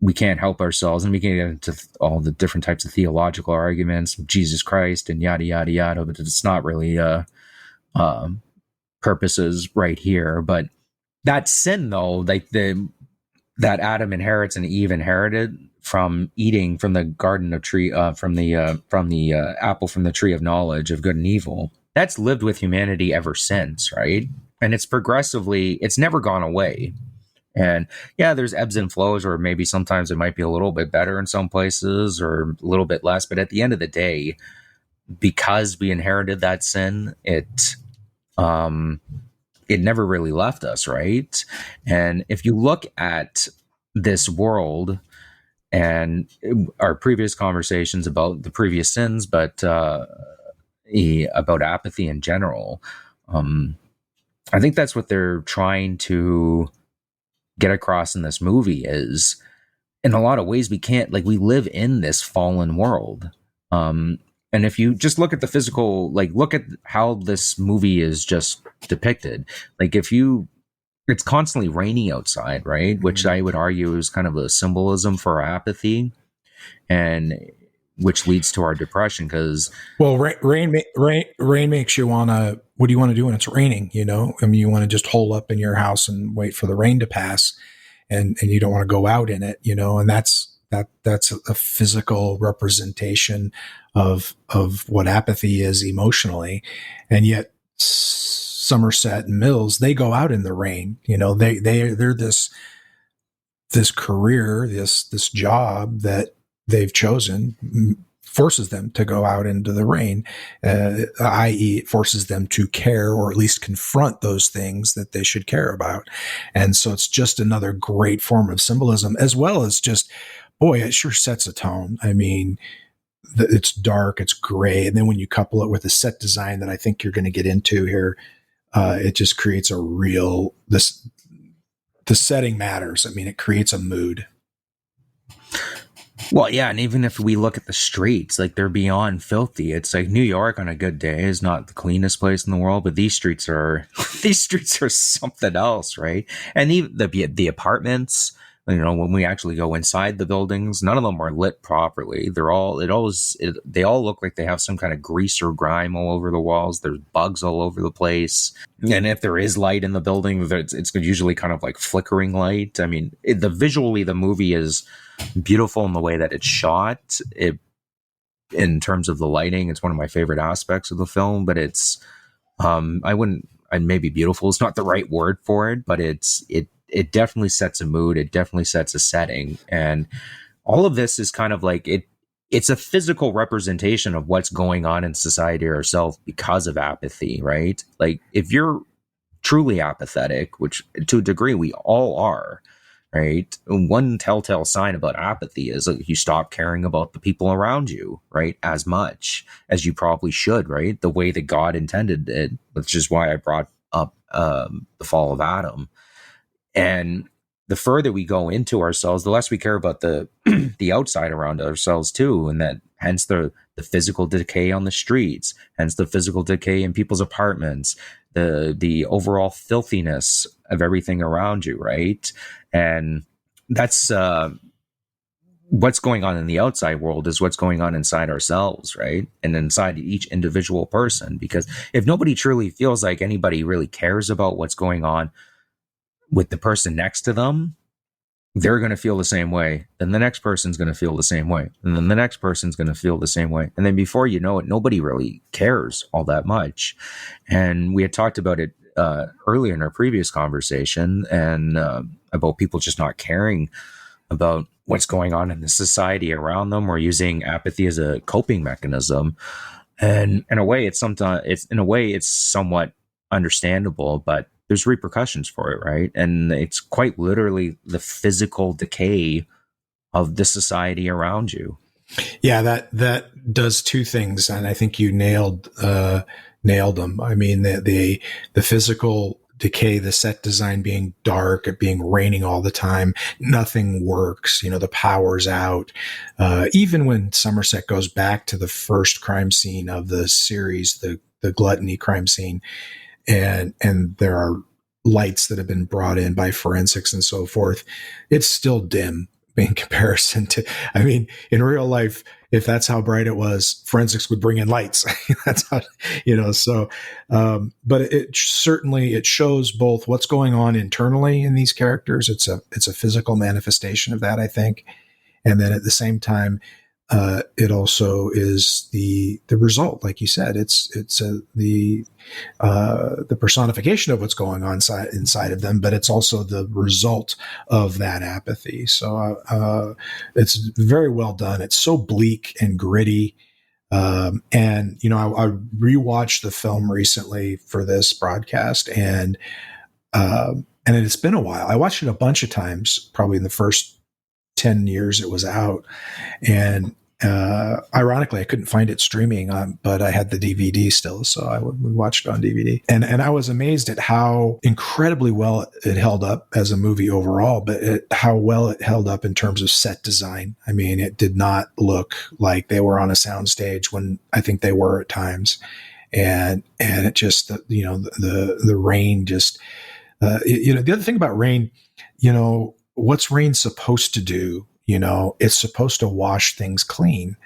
we can't help ourselves, and we can get into all the different types of theological arguments, Jesus Christ and yada yada yada, but it's not really purposes right here. But that sin, though, that Adam inherits and Eve inherited from eating from the garden of tree, from the apple from the tree of knowledge of good and evil, that's lived with humanity ever since, right? And it's never gone away. And yeah, there's ebbs and flows, or maybe sometimes it might be a little bit better in some places or a little bit less. But at the end of the day, because we inherited that sin, it never really left us, right? And if you look at this world and our previous conversations about the previous sins, but about apathy in general, I think that's what they're trying to get across in this movie is, in a lot of ways, we live in this fallen world. And if you just look at the physical, look at how this movie is just depicted, it's constantly raining outside, right? Which I would argue is kind of a symbolism for our apathy, and which leads to our depression. Because rain makes you want to. What do you want to do when it's raining? You want to just hole up in your house and wait for the rain to pass, and you don't want to go out in it. And that's a physical representation of what apathy is emotionally. And yet Somerset and Mills, they go out in the rain. They're this career, this job that they've chosen forces them to go out into the rain, i.e. it forces them to care, or at least confront those things that they should care about. And so it's just another great form of symbolism, as well as just, boy, it sure sets a tone. I mean, it's dark, it's gray. And then when you couple it with a set design that I think you're going to get into here, it just creates the setting matters. I mean, it creates a mood. Well, yeah, and even if we look at the streets, they're beyond filthy. It's like New York on a good day is not the cleanest place in the world, but these streets are something else, right? And even the apartments, when we actually go inside the buildings, none of them are lit properly. They all look like they have some kind of grease or grime all over the walls. There's bugs all over the place. And if there is light in the building, it's usually kind of like flickering light. I mean, visually, the movie is beautiful in the way that it's shot. In terms of the lighting, it's one of my favorite aspects of the film, but it's, maybe beautiful is not the right word for it, but it definitely sets a mood. It definitely sets a setting. And all of this is kind of it's a physical representation of what's going on in society ourselves because of apathy, right? If you're truly apathetic, which to a degree we all are, right? One telltale sign about apathy is you stop caring about the people around you, right? As much as you probably should, right? The way that God intended it, which is why I brought up the fall of Adam. And the further we go into ourselves, the less we care about the the outside around ourselves too. And that hence the physical decay on the streets, hence the physical decay in people's apartments, the overall filthiness of everything around you, right? And that's what's going on in the outside world is what's going on inside ourselves, right? And inside each individual person. Because if nobody truly feels like anybody really cares about what's going on with the person next to them, they're going to feel the same way. Then the next person's going to feel the same way. And then the next person's going to feel the same way. And then before you know it, nobody really cares all that much. And we had talked about it earlier in our previous conversation, and about people just not caring about what's going on in the society around them, or using apathy as a coping mechanism. And in a way, it's somewhat understandable, but there's repercussions for it, right? And it's quite literally the physical decay of the society around you. Yeah, that does two things, and I think you nailed them. I mean, the physical decay, the set design being dark, it being raining all the time, nothing works. You know, the power's out. Even when Somerset goes back to the first crime scene of the series, the gluttony crime scene, and there are lights that have been brought in by forensics and so forth, it's still dim in comparison to, I mean, in real life, if that's how bright it was, forensics would bring in lights. That's how, so, but it certainly, it shows both what's going on internally in these characters. It's a physical manifestation of that, I think. And then at the same time, it also is the result, like you said, it's the personification of what's going on inside of them, but it's also the result of that apathy. So it's very well done. It's so bleak and gritty. And I rewatched the film recently for this broadcast, and it's been a while. I watched it a bunch of times, probably in the first 10 years it was out. And ironically, I couldn't find it streaming but I had the DVD still, so we watched it on DVD. And I was amazed at how incredibly well it held up as a movie overall, but how well it held up in terms of set design. I mean, it did not look like they were on a soundstage when I think they were at times. And it just, the rain just, the other thing about rain, what's rain supposed to do? It's supposed to wash things clean.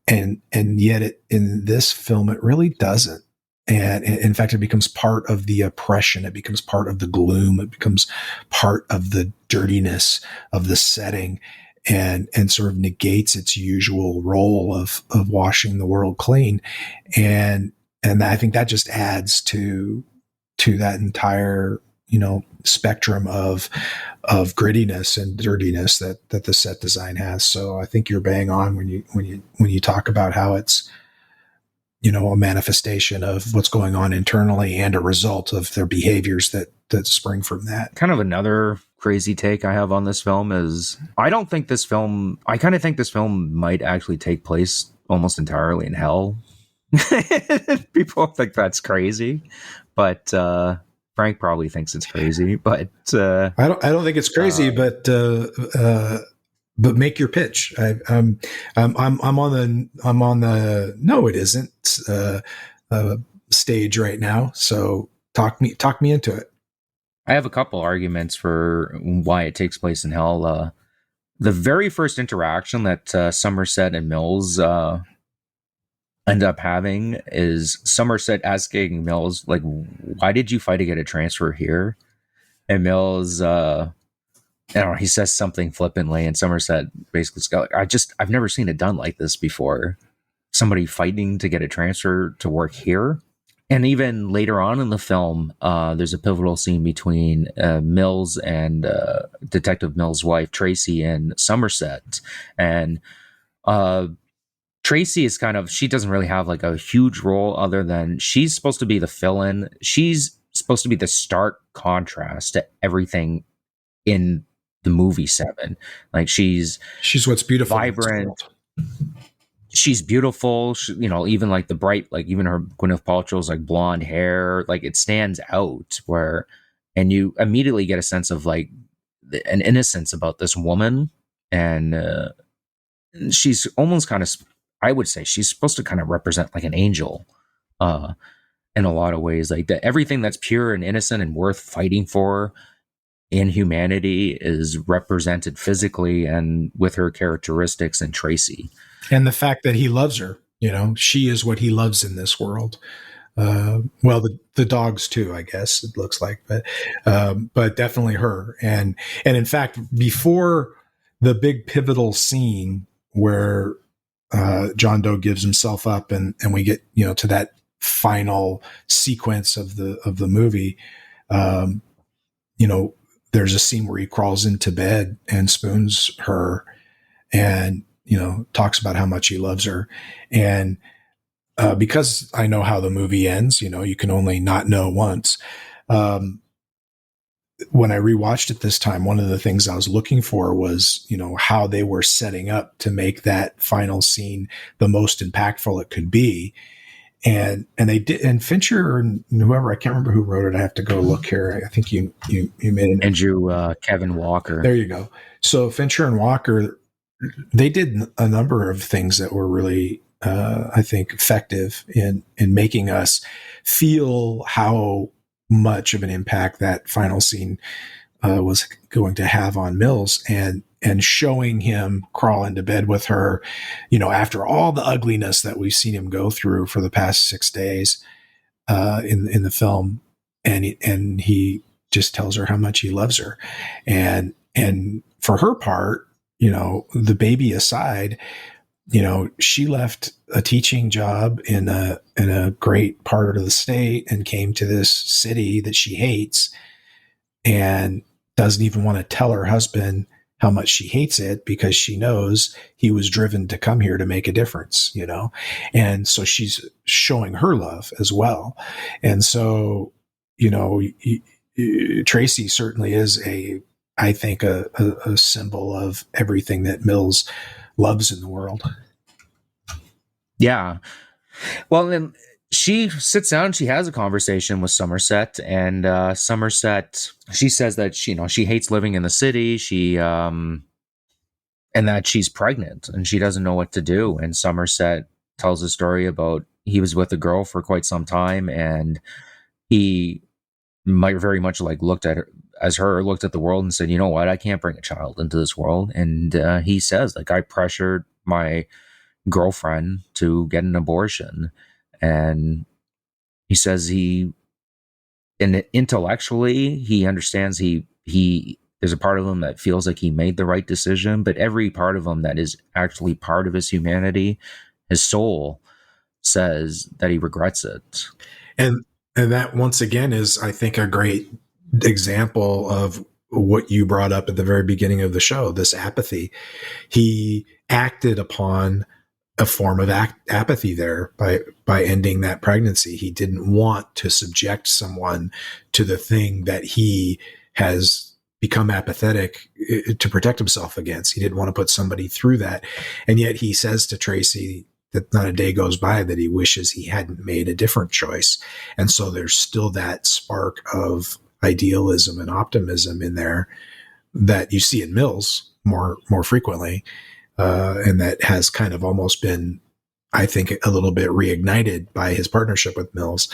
And yet in this film, it really doesn't. And in fact, it becomes part of the oppression. It becomes part of the gloom. It becomes part of the dirtiness of the setting, and sort of negates its usual role of washing the world clean. And I think that just adds to that entire, spectrum of grittiness and dirtiness that the set design has. So I think you're bang on when you talk about how it's, a manifestation of what's going on internally and a result of their behaviors that spring from that. Kind of another crazy take I have on this film is I kind of think this film might actually take place almost entirely in hell. People think that's crazy, but Frank probably thinks it's crazy, but I don't think it's crazy, but make your pitch. I'm on the no, it isn't stage right now. So talk me into it. I have a couple arguments for why it takes place in hell. The very first interaction that Somerset and Mills end up having is Somerset asking Mills, like, why did you fight to get a transfer here? And Mills, he says something flippantly, and Somerset basically goes, I've never seen it done like this before. Somebody fighting to get a transfer to work here. And even later on in the film, there's a pivotal scene between Mills and Detective Mills' wife, Tracy, and Somerset. And Tracy is she doesn't really have like a huge role other than she's supposed to be the fill-in. She's supposed to be the stark contrast to everything in the movie Seven. Like she's what's beautiful, vibrant. She's beautiful. Even like the bright, like even her Gwyneth Paltrow's like blonde hair, like it stands out and you immediately get a sense of like an innocence about this woman. And she's almost kind of, I would say she's supposed to kind of represent like an angel in a lot of ways. Like everything that's pure and innocent and worth fighting for in humanity is represented physically and with her characteristics in Tracy. And the fact that he loves her, she is what he loves in this world. Well, the dogs too, I guess it looks like, but definitely her. And in fact, before the big pivotal scene where John Doe gives himself up and we get, to that final sequence of the movie, there's a scene where he crawls into bed and spoons her and, talks about how much he loves her. And because I know how the movie ends, you can only not know once. When I rewatched it this time, one of the things I was looking for was, how they were setting up to make that final scene the most impactful it could be. And they did, and Fincher and whoever, I can't remember who wrote it. I have to go look here. I think you made it. Andrew Kevin Walker. There you go. So Fincher and Walker, they did a number of things that were really, I think, effective in making us feel how much of an impact that final scene was going to have on Mills, and showing him crawl into bed with her, after all the ugliness that we've seen him go through for the past 6 days in the film, and he just tells her how much he loves her, and for her part, the baby aside, she left a teaching job in a great part of the state and came to this city that she hates, and doesn't even want to tell her husband how much she hates it, because she knows he was driven to come here to make a difference, and so she's showing her love as well. And so, Tracy certainly is I think a symbol of everything that Mills loves in the world. Yeah. Well, then she sits down, she has a conversation with Somerset, and Somerset, she says that she hates living in the city, and that she's pregnant and she doesn't know what to do. And Somerset tells a story about he was with a girl for quite some time, and he might very much looked at the world and said, you know what, I can't bring a child into this world. And he says, I pressured my girlfriend to get an abortion. And he says intellectually, he understands there's a part of him that feels like he made the right decision, but every part of him that is actually part of his humanity, his soul, says that he regrets it. And that, once again, is, I think, a great example of what you brought up at the very beginning of the show, this apathy. He acted upon a form of apathy there by ending that pregnancy. He didn't want to subject someone to the thing that he has become apathetic to protect himself against. He didn't want to put somebody through that. And yet he says to Tracy that not a day goes by that he wishes he hadn't made a different choice. And so there's still that spark of idealism and optimism in there that you see in Mills more frequently. And that has kind of almost been, I think, a little bit reignited by his partnership with Mills.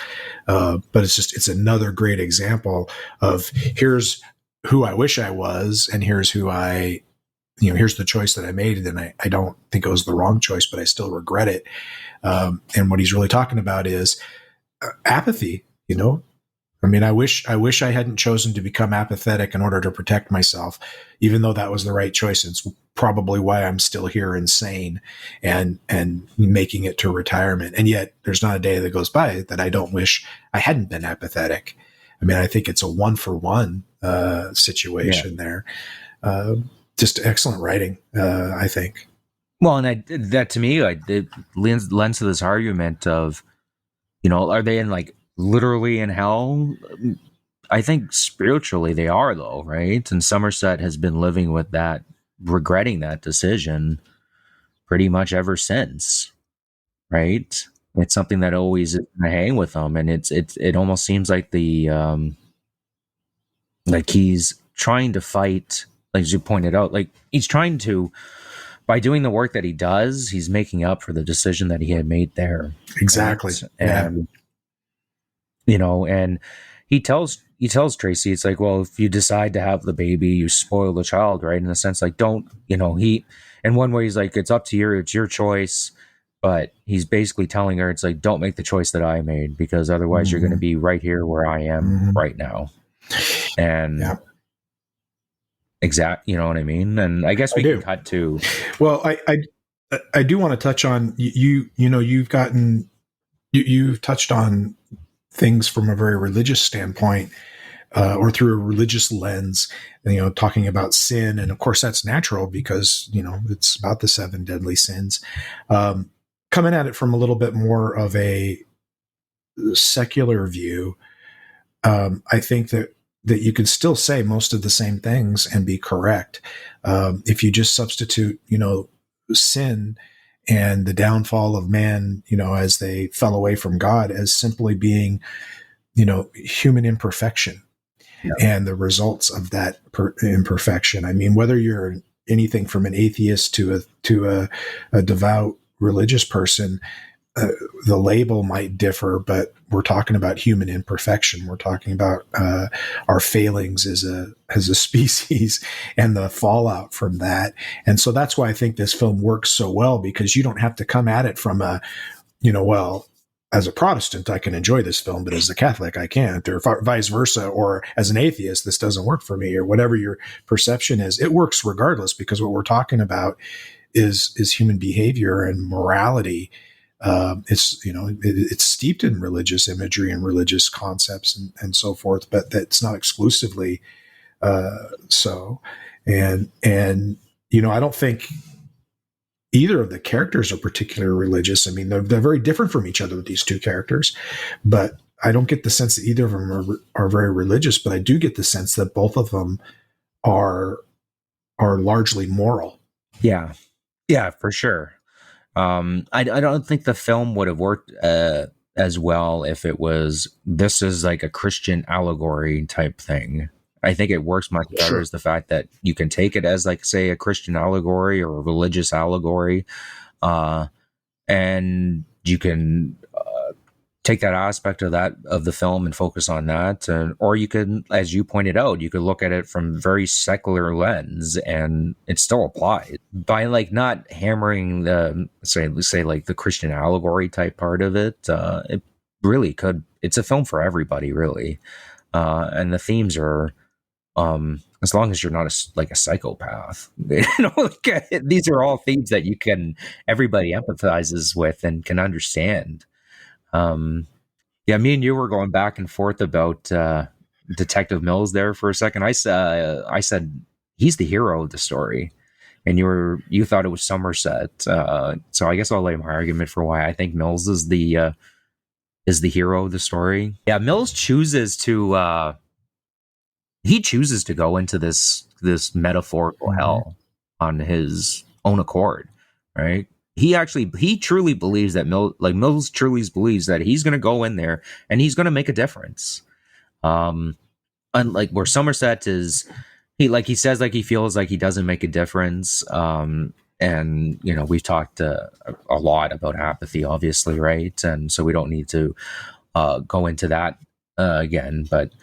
But it's another great example of, here's who I wish I was, and here's who here's the choice that I made. And I don't think it was the wrong choice, but I still regret it. And what he's really talking about is apathy, I mean, I wish I hadn't chosen to become apathetic in order to protect myself, even though that was the right choice. It's probably why I'm still here insane and making it to retirement. And yet there's not a day that goes by that I don't wish I hadn't been apathetic. I mean, I think it's a 1-for-1 situation there. Just excellent writing, I think. Well, and that to me, it lends to this argument of, are they in literally in hell? I think spiritually they are, though, right? And Somerset has been living with that, regretting that decision pretty much ever since, right? It's something that always is going to hang with him, and it almost seems like he's trying to fight, as you pointed out, he's trying to, by doing the work that he does, he's making up for the decision that he had made there. Exactly. Right? And and he tells Tracy, it's well, if you decide to have the baby, you spoil the child, right? In a sense, don't, he, in one way, he's it's up to you, it's your choice. But he's basically telling her, it's don't make the choice that I made, because otherwise you're going to be right here where I am right now. And exact, you know what I mean? And I guess we can cut to. Well, I do want to touch on, you've touched on things from a very religious standpoint or through a religious lens, talking about sin. And of course, that's natural because, it's about the 7 deadly sins. Coming at it from a little bit more of a secular view, I think that you can still say most of the same things and be correct. If you just substitute, sin and the downfall of man, as they fell away from God, as simply being, human imperfection. Yeah. And the results of that imperfection. I mean, whether you're anything from an atheist to a devout religious person, the label might differ, but we're talking about human imperfection. We're talking about our failings as a species and the fallout from that. And so that's why I think this film works so well, because you don't have to come at it from a, well, as a Protestant, I can enjoy this film, but as a Catholic, I can't, or vice versa, or as an atheist, this doesn't work for me, or whatever your perception is. It works regardless, because what we're talking about is human behavior and morality. It's steeped in religious imagery and religious concepts and so forth, but that's not exclusively so. And I don't think either of the characters are particularly religious. I mean, they're very different from each other with these two characters, but I don't get the sense that either of them are very religious, but I do get the sense that both of them are largely moral. Yeah, for sure. I don't think the film would have worked as well if it was, this is like a Christian allegory type thing. I think it works much better as the fact that you can take it as, like, say, a Christian allegory or a religious allegory, and you can take that aspect of the film and focus on that, or you could, as you pointed out, you could look at it from a very secular lens, and it still applies by, like, not hammering the say like the Christian allegory type part of it. It really could. It's a film for everybody, really, and the themes are. As long as you're not a psychopath, these are all themes that everybody empathizes with and can understand. Yeah, me and you were going back and forth about Detective Mills there for a second. I said he's the hero of the story, and you thought it was Somerset. So I guess I'll lay my argument for why I think Mills is the hero of the story. Yeah, Mills chooses to. He chooses to go into this metaphorical hell on his own accord, right? He truly believes that Mills truly believes that he's going to go in there and he's going to make a difference. Unlike where Somerset is, he says, like, he feels like he doesn't make a difference. And we've talked a lot about apathy, obviously, right? And so we don't need to go into that again, but.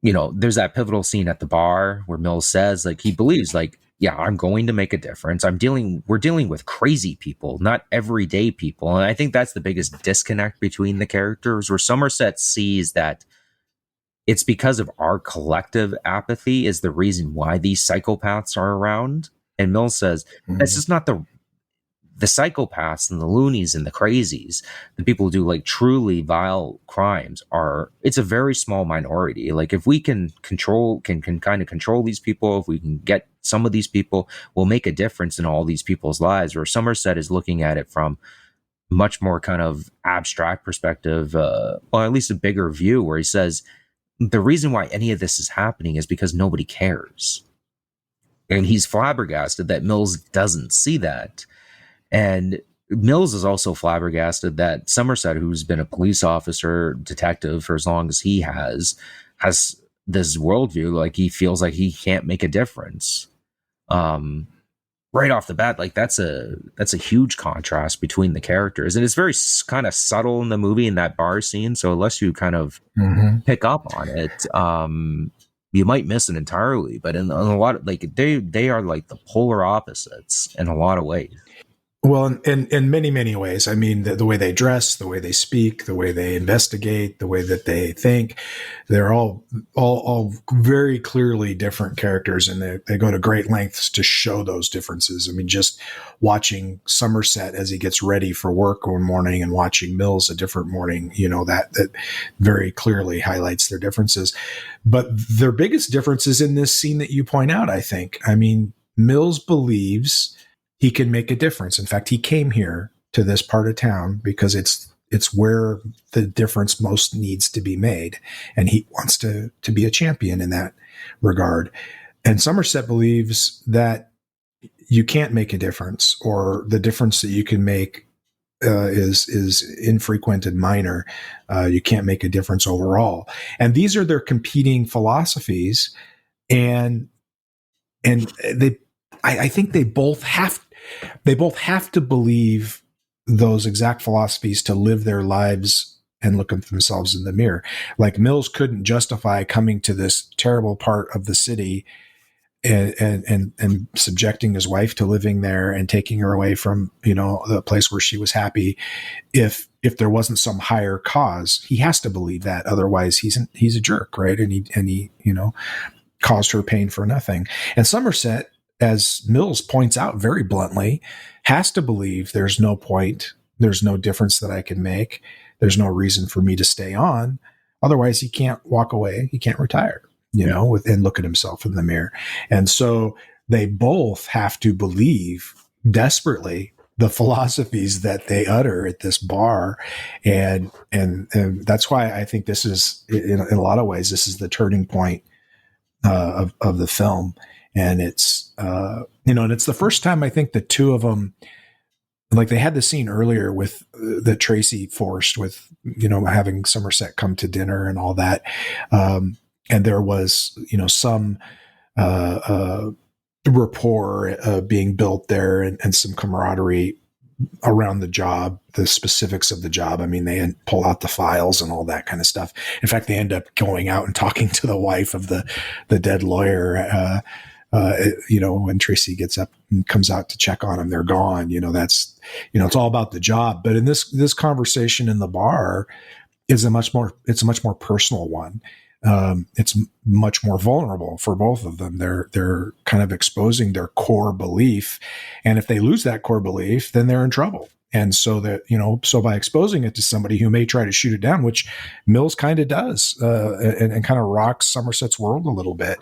There's that pivotal scene at the bar where Mills says, like, he believes, like, yeah, I'm going to make a difference. We're dealing with crazy people, not everyday people. And I think that's the biggest disconnect between the characters, where Somerset sees that it's because of our collective apathy is the reason why these psychopaths are around. And Mills says, that's just not the psychopaths and the loonies and the crazies, the people who do, like, truly vile crimes, it's a very small minority. Like, if we can kind of control these people, if we can get some of these people, we'll make a difference in all these people's lives. Where Somerset is looking at it from much more kind of abstract perspective, or at least a bigger view, where he says, the reason why any of this is happening is because nobody cares. And he's flabbergasted that Mills doesn't see that. And Mills is also flabbergasted that Somerset, who's been a police officer, detective for as long as he has this worldview, like, he feels like he can't make a difference. Right off the bat, like, that's a huge contrast between the characters, and it's very kind of subtle in the movie in that bar scene. So unless you kind of pick up on it, you might miss it entirely. But in a lot of, like, they are like the polar opposites in a lot of ways. Well, in many, many ways. I mean, the way they dress, the way they speak, the way they investigate, the way that they think, they're all very clearly different characters, and they go to great lengths to show those differences. I mean, just watching Somerset as he gets ready for work one morning and watching Mills a different morning, that very clearly highlights their differences. But their biggest difference is in this scene that you point out, I think. I mean, Mills believes he can make a difference. In fact, he came here to this part of town because it's where the difference most needs to be made. And he wants to be a champion in that regard. And Somerset believes that you can't make a difference, or the difference that you can make is infrequent and minor. You can't make a difference overall. And these are their competing philosophies. And I think they both have to believe those exact philosophies to live their lives and look at themselves in the mirror. Like Mills couldn't justify coming to this terrible part of the city and subjecting his wife to living there and taking her away from, the place where she was happy. If there wasn't some higher cause, he has to believe that. Otherwise he's a jerk, right? And he caused her pain for nothing. And Somerset, as Mills points out very bluntly, has to believe there's no point, there's no difference that I can make, there's no reason for me to stay on. Otherwise, he can't walk away, he can't retire, and look at himself in the mirror. And so they both have to believe desperately the philosophies that they utter at this bar. And that's why I think this is, in a lot of ways, this is the turning point of the film. And it's, and it's the first time I think the two of them, like they had the scene earlier with that Tracy forced with, having Somerset come to dinner and all that. And there was, some rapport being built there and some camaraderie around the job, the specifics of the job. I mean, they pull out the files and all that kind of stuff. In fact, they end up going out and talking to the wife of the dead lawyer, when Tracy gets up and comes out to check on him, they're gone. That's, it's all about the job. But in this conversation in the bar it's a much more personal one. It's much more vulnerable for both of them. They're kind of exposing their core belief. And if they lose that core belief, then they're in trouble. And so that, so by exposing it to somebody who may try to shoot it down, which Mills kind of does, and kind of rocks Somerset's world a little bit,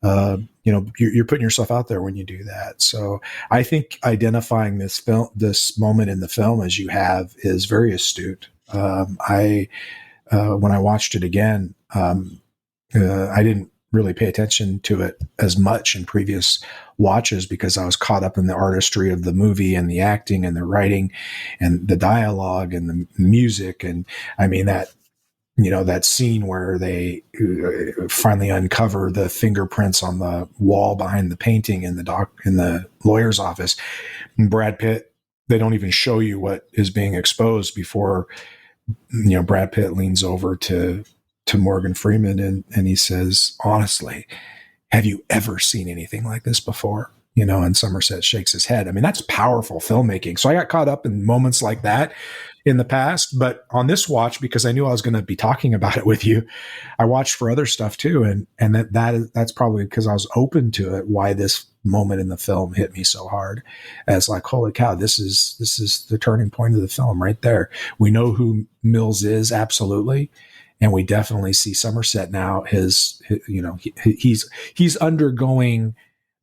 you're putting yourself out there when you do that. So I think identifying this moment in the film as you have is very astute. When I watched it again, I didn't really pay attention to it as much in previous watches because I was caught up in the artistry of the movie and the acting and the writing and the dialogue and the music. And I mean that scene where they finally uncover the fingerprints on the wall behind the painting in the lawyer's office. And Brad Pitt, they don't even show you what is being exposed before, Brad Pitt leans over to Morgan Freeman and he says, honestly, have you ever seen anything like this before? And Somerset shakes his head. I mean, that's powerful filmmaking. So I got caught up in moments like that in the past, but on this watch, because I knew I was going to be talking about it with you, I watched for other stuff too. And that's probably because I was open to it, why this moment in the film hit me so hard as like, holy cow, this is the turning point of the film right there. We know who Mills is. Absolutely. And we definitely see Somerset now. He's undergoing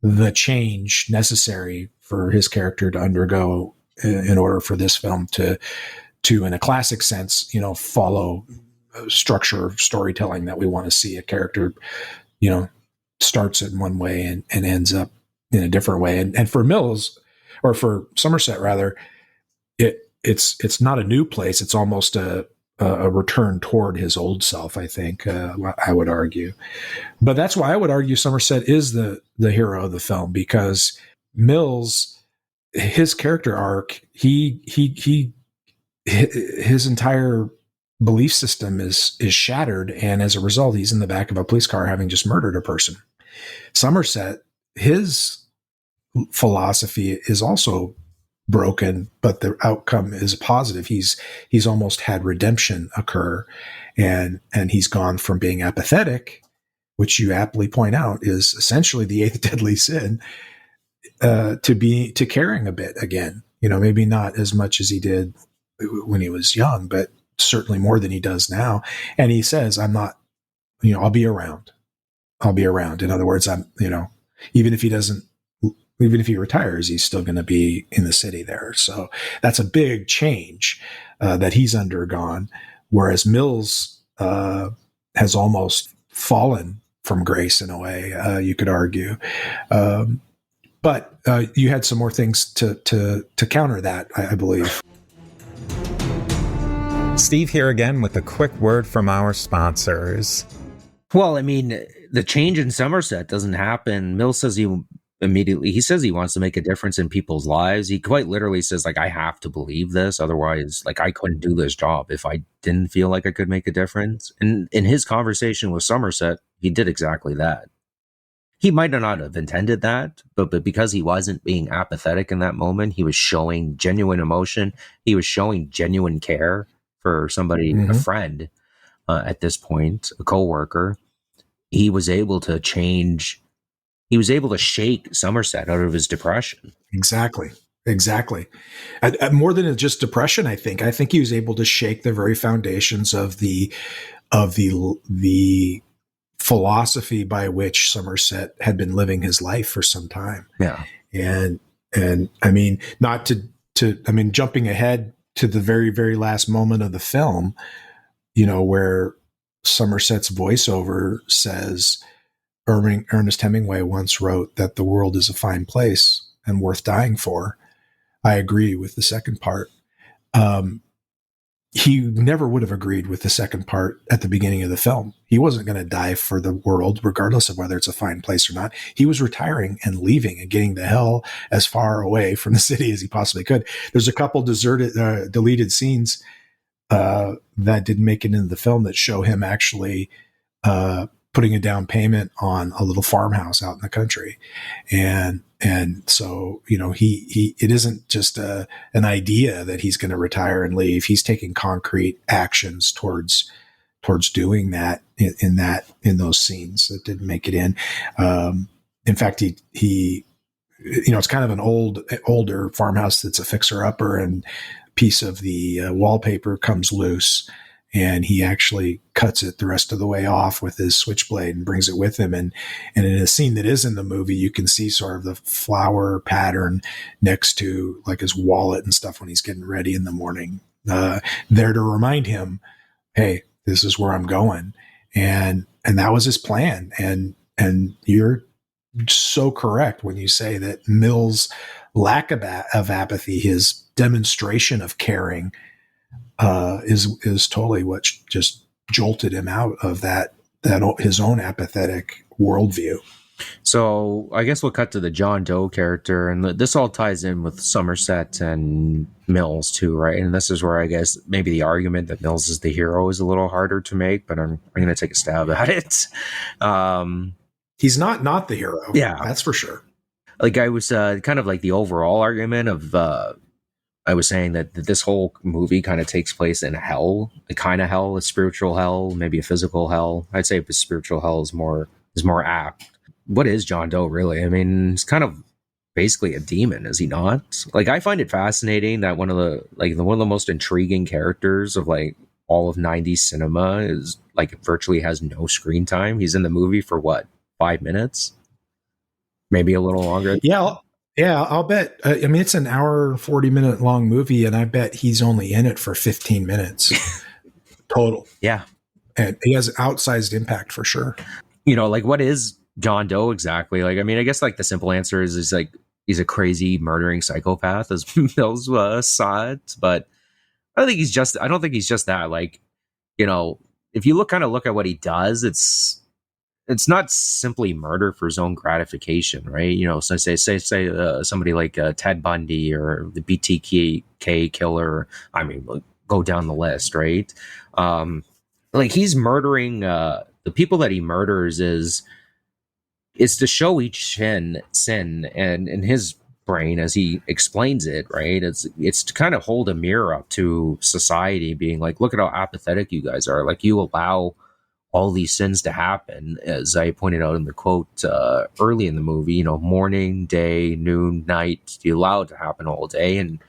the change necessary for his character to undergo in order for this film to, in a classic sense, follow structure of storytelling that we want to see. A character, starts in one way and ends up in a different way. And for Mills, or for Somerset rather, it's not a new place. It's almost a return toward his old self, I think, I would argue. But that's why I would argue Somerset is the hero of the film, because Mills, his character arc, his entire belief system is shattered. And as a result, he's in the back of a police car having just murdered a person. Somerset, his philosophy is also broken, but the outcome is positive. He's almost had redemption occur, and he's gone from being apathetic, which you aptly point out is essentially the eighth deadly sin, to caring a bit again. Maybe not as much as he did when he was young, but certainly more than he does now. And he says, "I'm not. I'll be around. I'll be around." In other words, even if he doesn't. Even if he retires, he's still going to be in the city there. So that's a big change that he's undergone. Whereas Mills has almost fallen from grace in a way, you could argue. But you had some more things to counter that, I believe. Steve here again with a quick word from our sponsors. Well, I mean, the change in Somerset doesn't happen. Mills says he says he wants to make a difference in people's lives. He quite literally says, like, I have to believe this. Otherwise, like, I couldn't do this job if I didn't feel like I could make a difference. And in his conversation with Somerset, he did exactly that. He might not have intended that, but because he wasn't being apathetic in that moment, he was showing genuine emotion. He was showing genuine care for somebody, a friend at this point, a coworker. He was able to change. He was able to shake Somerset out of his depression. Exactly. More than just depression, I think he was able to shake the very foundations of the philosophy by which Somerset had been living his life for some time. Yeah. And I mean, not to jumping ahead to the very, very last moment of the film, where Somerset's voiceover says, Ernest Hemingway once wrote that the world is a fine place and worth dying for. I agree with the second part. He never would have agreed with the second part at the beginning of the film. He wasn't going to die for the world, regardless of whether it's a fine place or not. He was retiring and leaving and getting the hell as far away from the city as he possibly could. There's a couple deleted scenes that didn't make it into the film that show him actually putting a down payment on a little farmhouse out in the country. And so, it isn't just an idea that he's going to retire and leave. He's taking concrete actions towards doing that in those scenes that didn't make it in. In fact, he it's kind of an older farmhouse that's a fixer upper, and a piece of the wallpaper comes loose. And he actually cuts it the rest of the way off with his switchblade and brings it with him. And in a scene that is in the movie, you can see sort of the flower pattern next to like his wallet and stuff when he's getting ready in the morning, there to remind him, hey, this is where I'm going. And that was his plan. And you're so correct when you say that Mills' lack of apathy, his demonstration of caring, is totally what just jolted him out of that his own apathetic worldview. So I guess we'll cut to the John Doe character, and this all ties in with Somerset and Mills too, right? And this is where I guess maybe the argument that Mills is the hero is a little harder to make, but I'm going to take a stab at it. He's not the hero, yeah, that's for sure. Like I was kind of like the overall argument of. I was saying that this whole movie kind of takes place in hell, a kind of hell, a spiritual hell, maybe a physical hell. I'd say a spiritual hell is more apt. What is John Doe really? I mean, he's kind of basically a demon, is he not? Like, I find it fascinating that one of the most intriguing characters of like all of 90s cinema is like virtually has no screen time. He's in the movie for what, 5 minutes? Maybe a little longer. Yeah, I'll bet. I mean, it's an hour and 40-minute long movie, and I bet he's only in it for 15 minutes total. Yeah. And he has an outsized impact for sure. Like, what is John Doe exactly? Like, I mean, I guess like the simple answer is like he's a crazy murdering psychopath, as Mills saw it. But I don't think he's just that. Like, if you look at what he does, it's not simply murder for his own gratification, right? So say somebody like Ted Bundy or the BTK killer. I mean, go down the list, right? Like he's murdering the people that he murders is to show each sin, and in his brain, as he explains it, right? It's to kind of hold a mirror up to society, being like, look at how apathetic you guys are. Like, you allow all these sins to happen, as I pointed out in the quote early in the movie. You know, morning, day, noon, night. You allow it to happen all day, and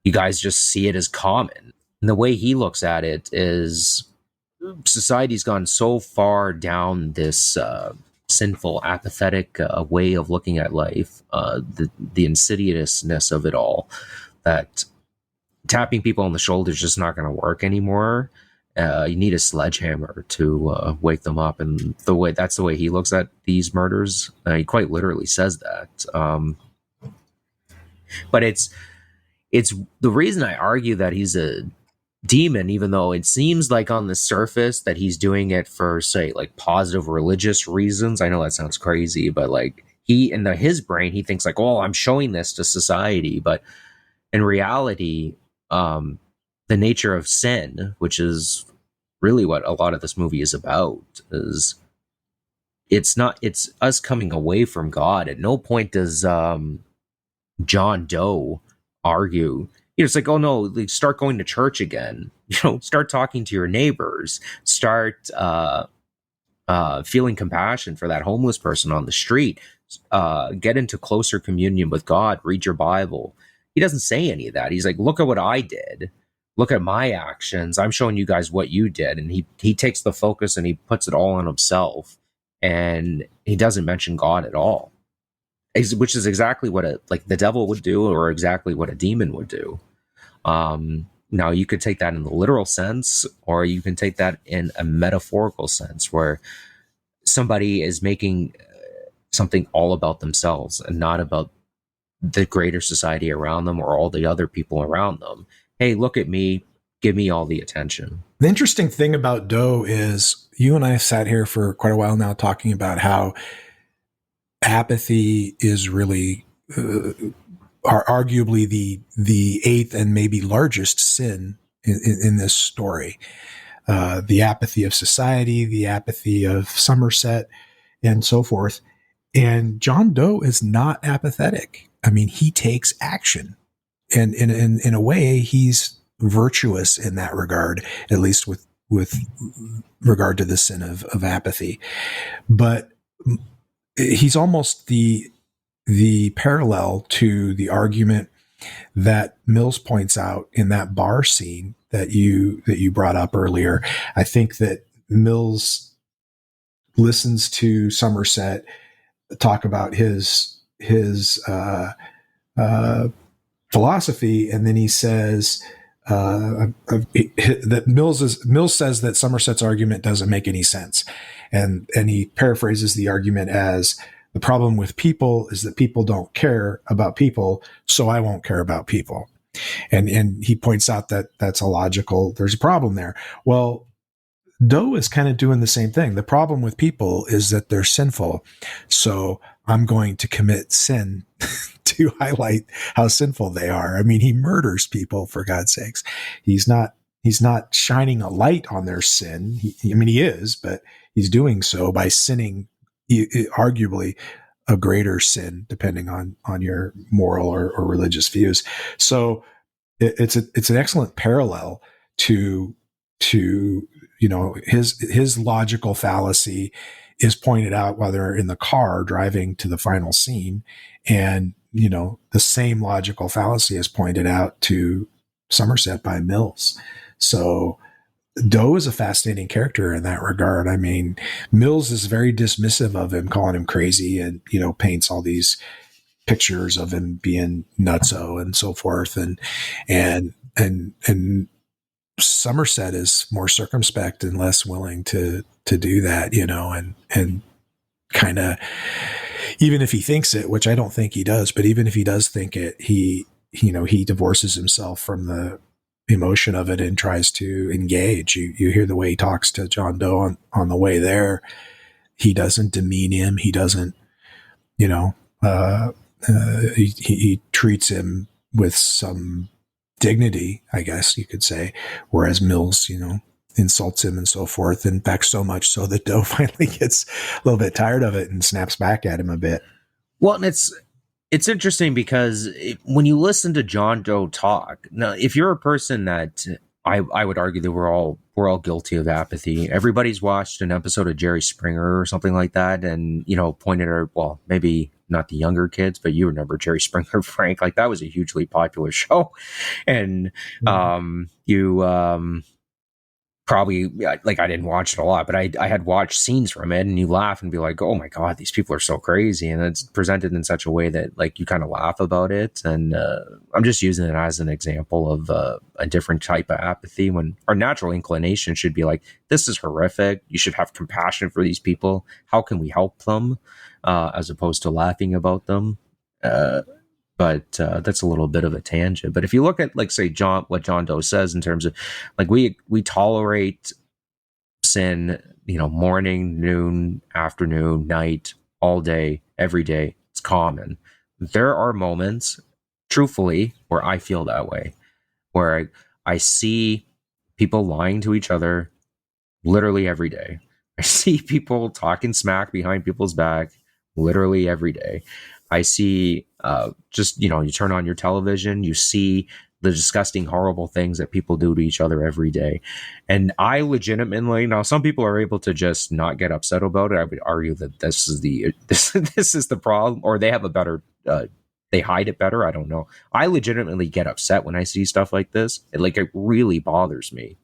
you guys just see it as common. And the way he looks at it is, society's gone so far down this sinful, apathetic way of looking at life, the insidiousness of it all, that tapping people on the shoulder is just not going to work anymore. You need a sledgehammer to wake them up, and that's the way he looks at these murders. He quite literally says that. But it's the reason I argue that he's a demon, even though it seems like on the surface that he's doing it for, say, like positive religious reasons. I know that sounds crazy, but like, he, in his brain, he thinks like, oh, I'm showing this to society. But in reality, the nature of sin, which is really what a lot of this movie is about, is it's us coming away from God. At no point does John Doe argue, it's like, oh no, like, start going to church again, start talking to your neighbors, start feeling compassion for that homeless person on the street, get into closer communion with God, read your Bible. He doesn't say any of that. He's like, look at what I did, look at my actions, I'm showing you guys what you did. And he takes the focus and he puts it all on himself, and he doesn't mention God at all, which is exactly what the devil would do, or exactly what a demon would do. Now, you could take that in the literal sense, or you can take that in a metaphorical sense, where somebody is making something all about themselves and not about the greater society around them or all the other people around them. Hey, look at me, give me all the attention. The interesting thing about Doe is, you and I have sat here for quite a while now talking about how apathy is really are arguably the eighth and maybe largest sin in this story. The apathy of society, the apathy of Somerset, and so forth. And John Doe is not apathetic. I mean, he takes action, and in a way, he's virtuous in that regard, at least with regard to the sin of apathy. But he's almost the parallel to the argument that Mills points out in that bar scene that you brought up earlier. I think that Mills listens to Somerset talk about his philosophy, and then he says that Mills says that Somerset's argument doesn't make any sense, and he paraphrases the argument as, the problem with people is that people don't care about people, so I won't care about people. And he points out that that's illogical. There's a problem there. Well, Doe is kind of doing the same thing. The problem with people is that they're sinful, so I'm going to commit sin to highlight how sinful they are. I mean, he murders people, for God's sakes. He's not shining a light on their sin. He is, but he's doing so by sinning, arguably a greater sin, depending on your moral or religious views. So it's an excellent parallel to his logical fallacy is pointed out while they're in the car driving to the final scene, and the same logical fallacy is pointed out to Somerset by Mills. So Doe is a fascinating character in that regard. I mean, Mills is very dismissive of him, calling him crazy, and paints all these pictures of him being nutso and so forth, and Somerset is more circumspect and less willing to do that, and kind of, even if he thinks it, which I don't think he does, but even if he does think it, he divorces himself from the emotion of it and tries to engage. You hear the way he talks to John Doe on the way there. He doesn't demean him. He doesn't, he treats him with some dignity, I guess you could say, whereas Mills, insults him and so forth. In fact, so much so that Doe finally gets a little bit tired of it and snaps back at him a bit. Well, and it's It's interesting because when you listen to John Doe talk, now if you're a person that I would argue that we're all guilty of apathy. Everybody's watched an episode of Jerry Springer or something like that, and pointed at, well, maybe not the younger kids, but you remember Jerry Springer, Frank. Like, that was a hugely popular show, and you probably, like, I didn't watch it a lot, but I had watched scenes from it, and you laugh and be like, oh my God, these people are so crazy. And it's presented in such a way that, like, you kind of laugh about it. And I'm just using it as an example of a different type of apathy, when our natural inclination should be like, this is horrific. You should have compassion for these people. How can we help them? As opposed to laughing about them. But that's a little bit of a tangent. But if you look at, like, say, what John Doe says in terms of, like, we tolerate sin, morning, noon, afternoon, night, all day, every day. It's common. There are moments, truthfully, where I feel that way, where I see people lying to each other literally every day. I see people talking smack behind people's back literally every day. I see you turn on your television, you see the disgusting, horrible things that people do to each other every day. And I legitimately, now some people are able to just not get upset about it. I would argue that this is the problem, or they have a better, they hide it better. I don't know. I legitimately get upset when I see stuff like this. It really bothers me.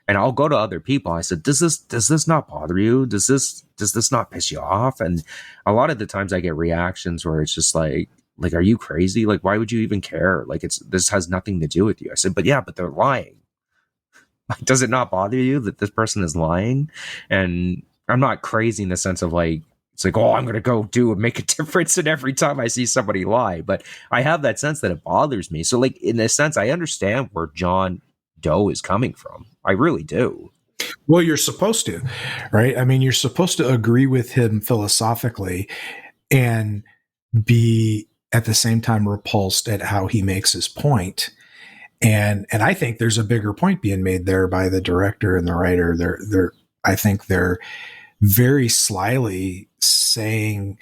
And I'll go to other people. I said, does this not bother you? Does this not piss you off? And a lot of the times I get reactions where it's just like, are you crazy? Like, why would you even care? Like, this has nothing to do with you. I said, but they're lying. Like, does it not bother you that this person is lying? And I'm not crazy in the sense of, like, it's like, oh, I'm going to go make a difference in every time I see somebody lie. But I have that sense that it bothers me. So, like, in a sense, I understand where John Doe is coming from. I really do. Well, you're supposed to, right? I mean, you're supposed to agree with him philosophically and be at the same time repulsed at how he makes his point. And I think there's a bigger point being made there by the director and the writer. I think they're very slyly saying,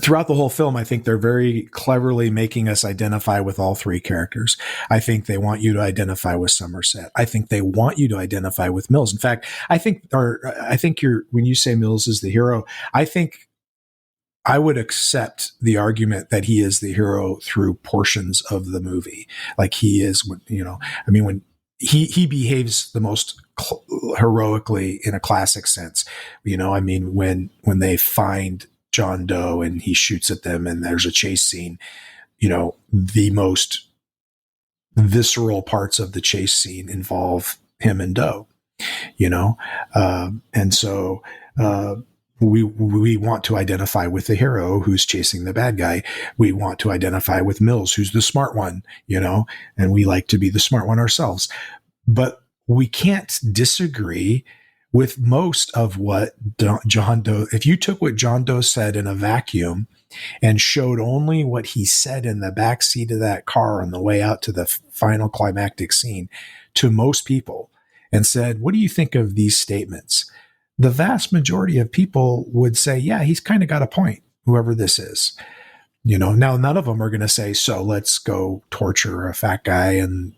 throughout the whole film, I think they're very cleverly making us identify with all three characters. I think they want you to identify with Somerset. I think they want you to identify with Mills. In fact, I think when you say Mills is the hero, I think I would accept the argument that he is the hero through portions of the movie. Like, he is, when he behaves the most heroically in a classic sense, when they find John Doe and he shoots at them and there's a chase scene, the most visceral parts of the chase scene involve him and Doe, and so we want to identify with the hero who's chasing the bad guy. We want to identify with Mills, who's the smart one, and we like to be the smart one ourselves. But we can't disagree with most of what John Doe, if you took what John Doe said in a vacuum and showed only what he said in the back seat of that car on the way out to the final climactic scene to most people and said, what do you think of these statements? The vast majority of people would say, yeah, he's kind of got a point, whoever this is. Now none of them are going to say, so let's go torture a fat guy and,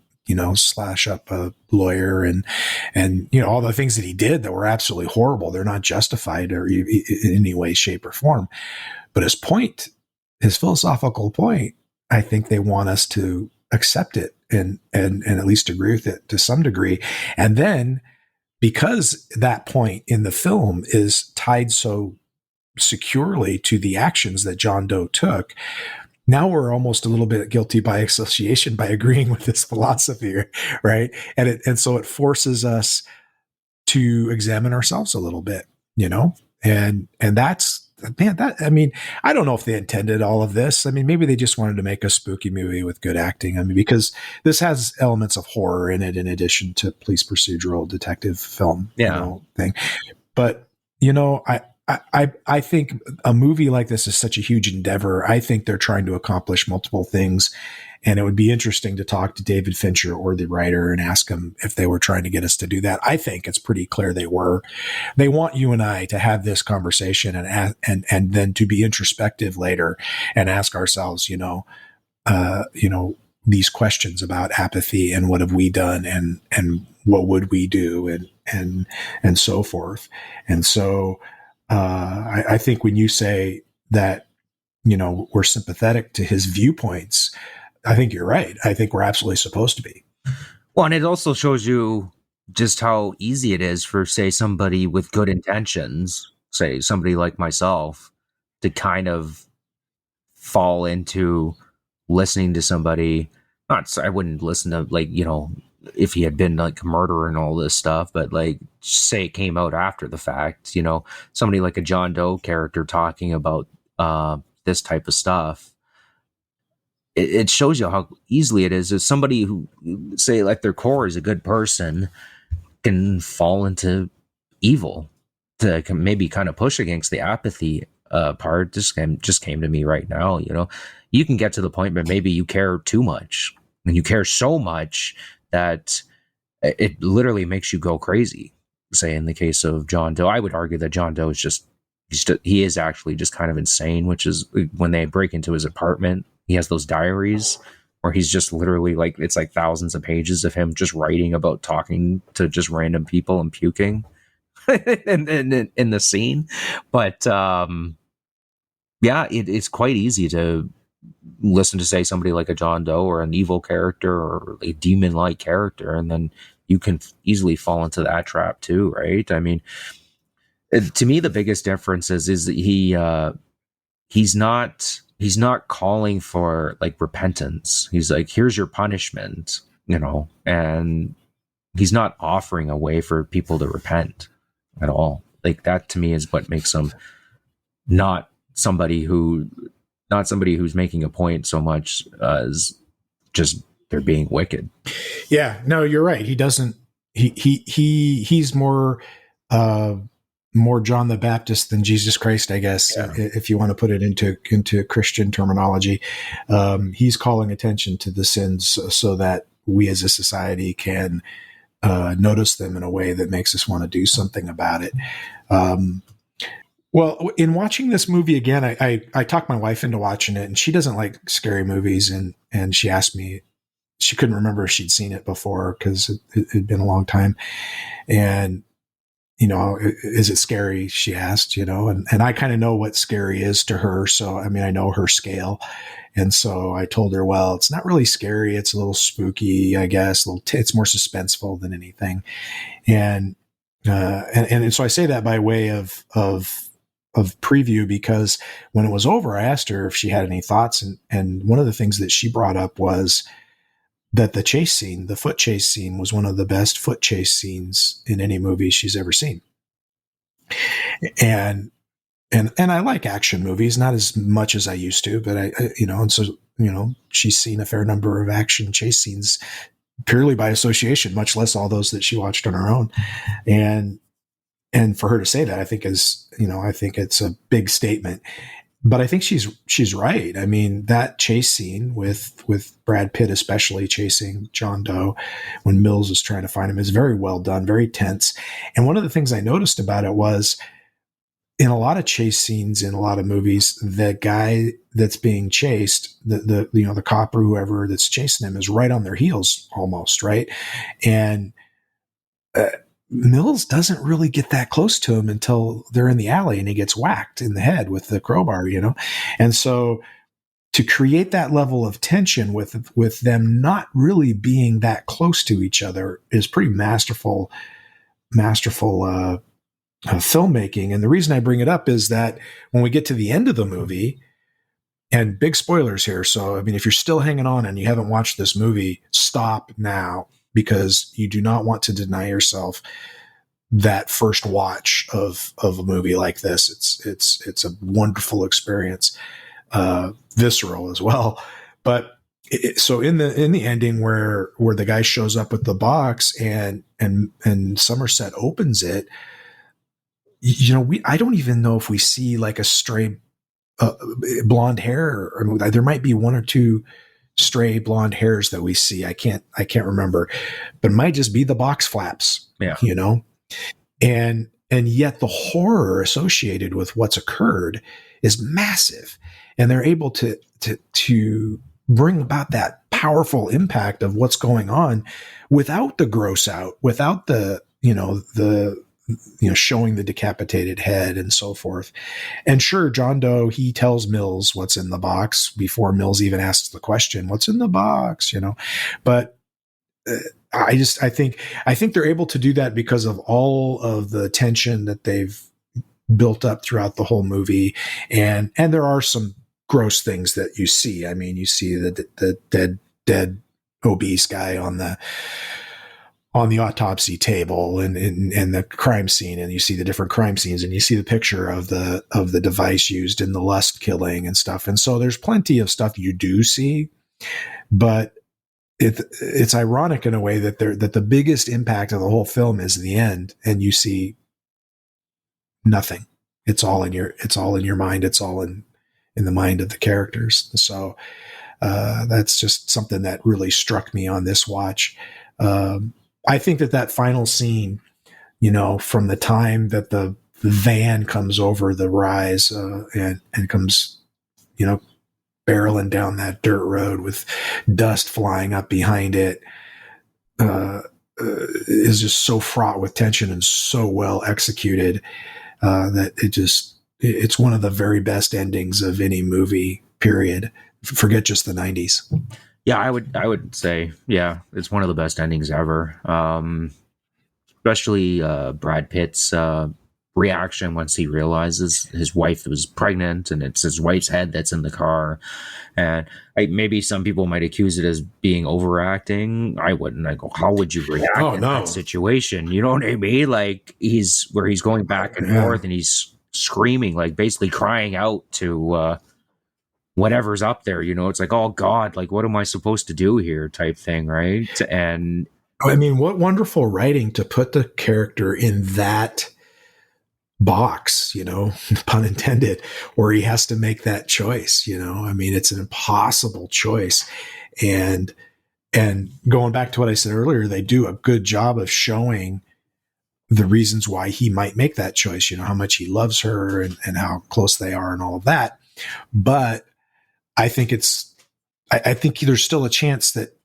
slash up a lawyer and all the things that he did that were absolutely horrible. They're not justified or in any way, shape, or form. But his philosophical point, I think they want us to accept it and at least agree with it to some degree. And then, because that point in the film is tied so securely to the actions that John Doe took, now we're almost a little bit guilty by association by agreeing with this philosophy, right? And so it forces us to examine ourselves a little bit, and that's, man, I don't know if they intended all of this. I mean, maybe they just wanted to make a spooky movie with good acting. I mean, because this has elements of horror in it in addition to police procedural detective film, thing. But, I think a movie like this is such a huge endeavor. I think they're trying to accomplish multiple things. And it would be interesting to talk to David Fincher or the writer and ask them if they were trying to get us to do that. I think it's pretty clear they were. They want you and I to have this conversation and then to be introspective later and ask ourselves, these questions about apathy and what have we done and what would we do and so forth. And so I think when you say that, we're sympathetic to his viewpoints, I think you're right. I think we're absolutely supposed to be. Well, and it also shows you just how easy it is for, say, somebody with good intentions, say somebody like myself, to kind of fall into listening to somebody. I wouldn't listen to, like, if he had been like a murderer and all this stuff, but like, say it came out after the fact, somebody like a John Doe character talking about this type of stuff. It shows you how easily it is. As somebody who, say, like, their core is a good person, can fall into evil to maybe kind of push against the apathy part. Just came to me right now. You can get to the point where maybe you care too much, and you care so much that it literally makes you go crazy. Say in the case of John Doe, I would argue that John Doe is he is actually just kind of insane, which is when they break into his apartment. He has those diaries where he's just literally like, it's like thousands of pages of him just writing about talking to just random people and puking in the scene. But it's quite easy to listen to, say, somebody like a John Doe or an evil character or a demon-like character, and then you can easily fall into that trap too, right? I mean, to me, the biggest difference is that he's not calling for like repentance. He's like, here's your punishment, and he's not offering a way for people to repent at all. Like, that to me is what makes him not somebody who's making a point so much as just they're being wicked. Yeah, no, you're right. He doesn't, he's more John the Baptist than Jesus Christ, I guess, if you want to put it into Christian terminology. He's calling attention to the sins so that we as a society can notice them in a way that makes us want to do something about it. Well, in watching this movie again, I talked my wife into watching it, and she doesn't like scary movies, and she asked me, she couldn't remember if she'd seen it before because it had been a long time. And is it scary? She asked, and I kind of know what scary is to her. So, I mean, I know her scale. And so I told her, well, it's not really scary. It's a little spooky, I guess. It's more suspenseful than anything. And so I say that by way of preview, because when it was over, I asked her if she had any thoughts. And one of the things that she brought up was that the foot chase scene was one of the best foot chase scenes in any movie she's ever seen. And I like action movies, not as much as I used to, but and so, she's seen a fair number of action chase scenes purely by association, much less all those that she watched on her own. And for her to say that, I think it's a big statement. But I think she's right. I mean, that chase scene with Brad Pitt, especially chasing John Doe when Mills is trying to find him, is very well done, very tense. And one of the things I noticed about it was, in a lot of chase scenes in a lot of movies, the guy that's being chased, the cop or whoever that's chasing him, is right on their heels almost, right? And Mills doesn't really get that close to him until they're in the alley and he gets whacked in the head with the crowbar, And so to create that level of tension with them not really being that close to each other is pretty masterful filmmaking. And the reason I bring it up is that when we get to the end of the movie, and big spoilers here, so I mean, if you're still hanging on and you haven't watched this movie, stop now, because you do not want to deny yourself that first watch of a movie like this. It's a wonderful experience, visceral as well. But so in the ending where the guy shows up with the box and Somerset opens it, I don't even know if we see like a stray blonde hair. There might be one or two stray blonde hairs that we see. I can't remember, but it might just be the box flaps. Yeah. And yet the horror associated with what's occurred is massive, and they're able to bring about that powerful impact of what's going on without the gross out, without the showing the decapitated head and so forth. And sure, John Doe, he tells Mills what's in the box before Mills even asks the question, what's in the box, but I think they're able to do that because of all of the tension that they've built up throughout the whole movie. And there are some gross things that you see. I mean, you see the dead obese guy on the autopsy table and the crime scene, and you see the different crime scenes, and you see the picture of the device used in the lust killing and stuff. And so there's plenty of stuff you do see, but it's ironic in a way that the biggest impact of the whole film is the end, and you see nothing. It's all in your mind. It's all in the mind of the characters. So that's just something that really struck me on this watch. I think that final scene, from the time that the van comes over the rise and comes, barreling down that dirt road with dust flying up behind it, is just so fraught with tension and so well executed that it's one of the very best endings of any movie, period. Forget just the 90s. Yeah, I would say, yeah, it's one of the best endings ever. Especially Brad Pitt's reaction once he realizes his wife was pregnant, and it's his wife's head that's in the car. And maybe some people might accuse it as being overacting. I wouldn't. I go, how would you react in that situation? You know what I mean? Like he's going back and forth, and he's screaming, like basically crying out to whatever's up there. It's like, oh God, like what am I supposed to do here? Type thing, right? And I mean, what wonderful writing to put the character in that box, pun intended, where he has to make that choice. I mean, it's an impossible choice. And going back to what I said earlier, they do a good job of showing the reasons why he might make that choice, how much he loves her and how close they are and all of that. But I think I think there's still a chance that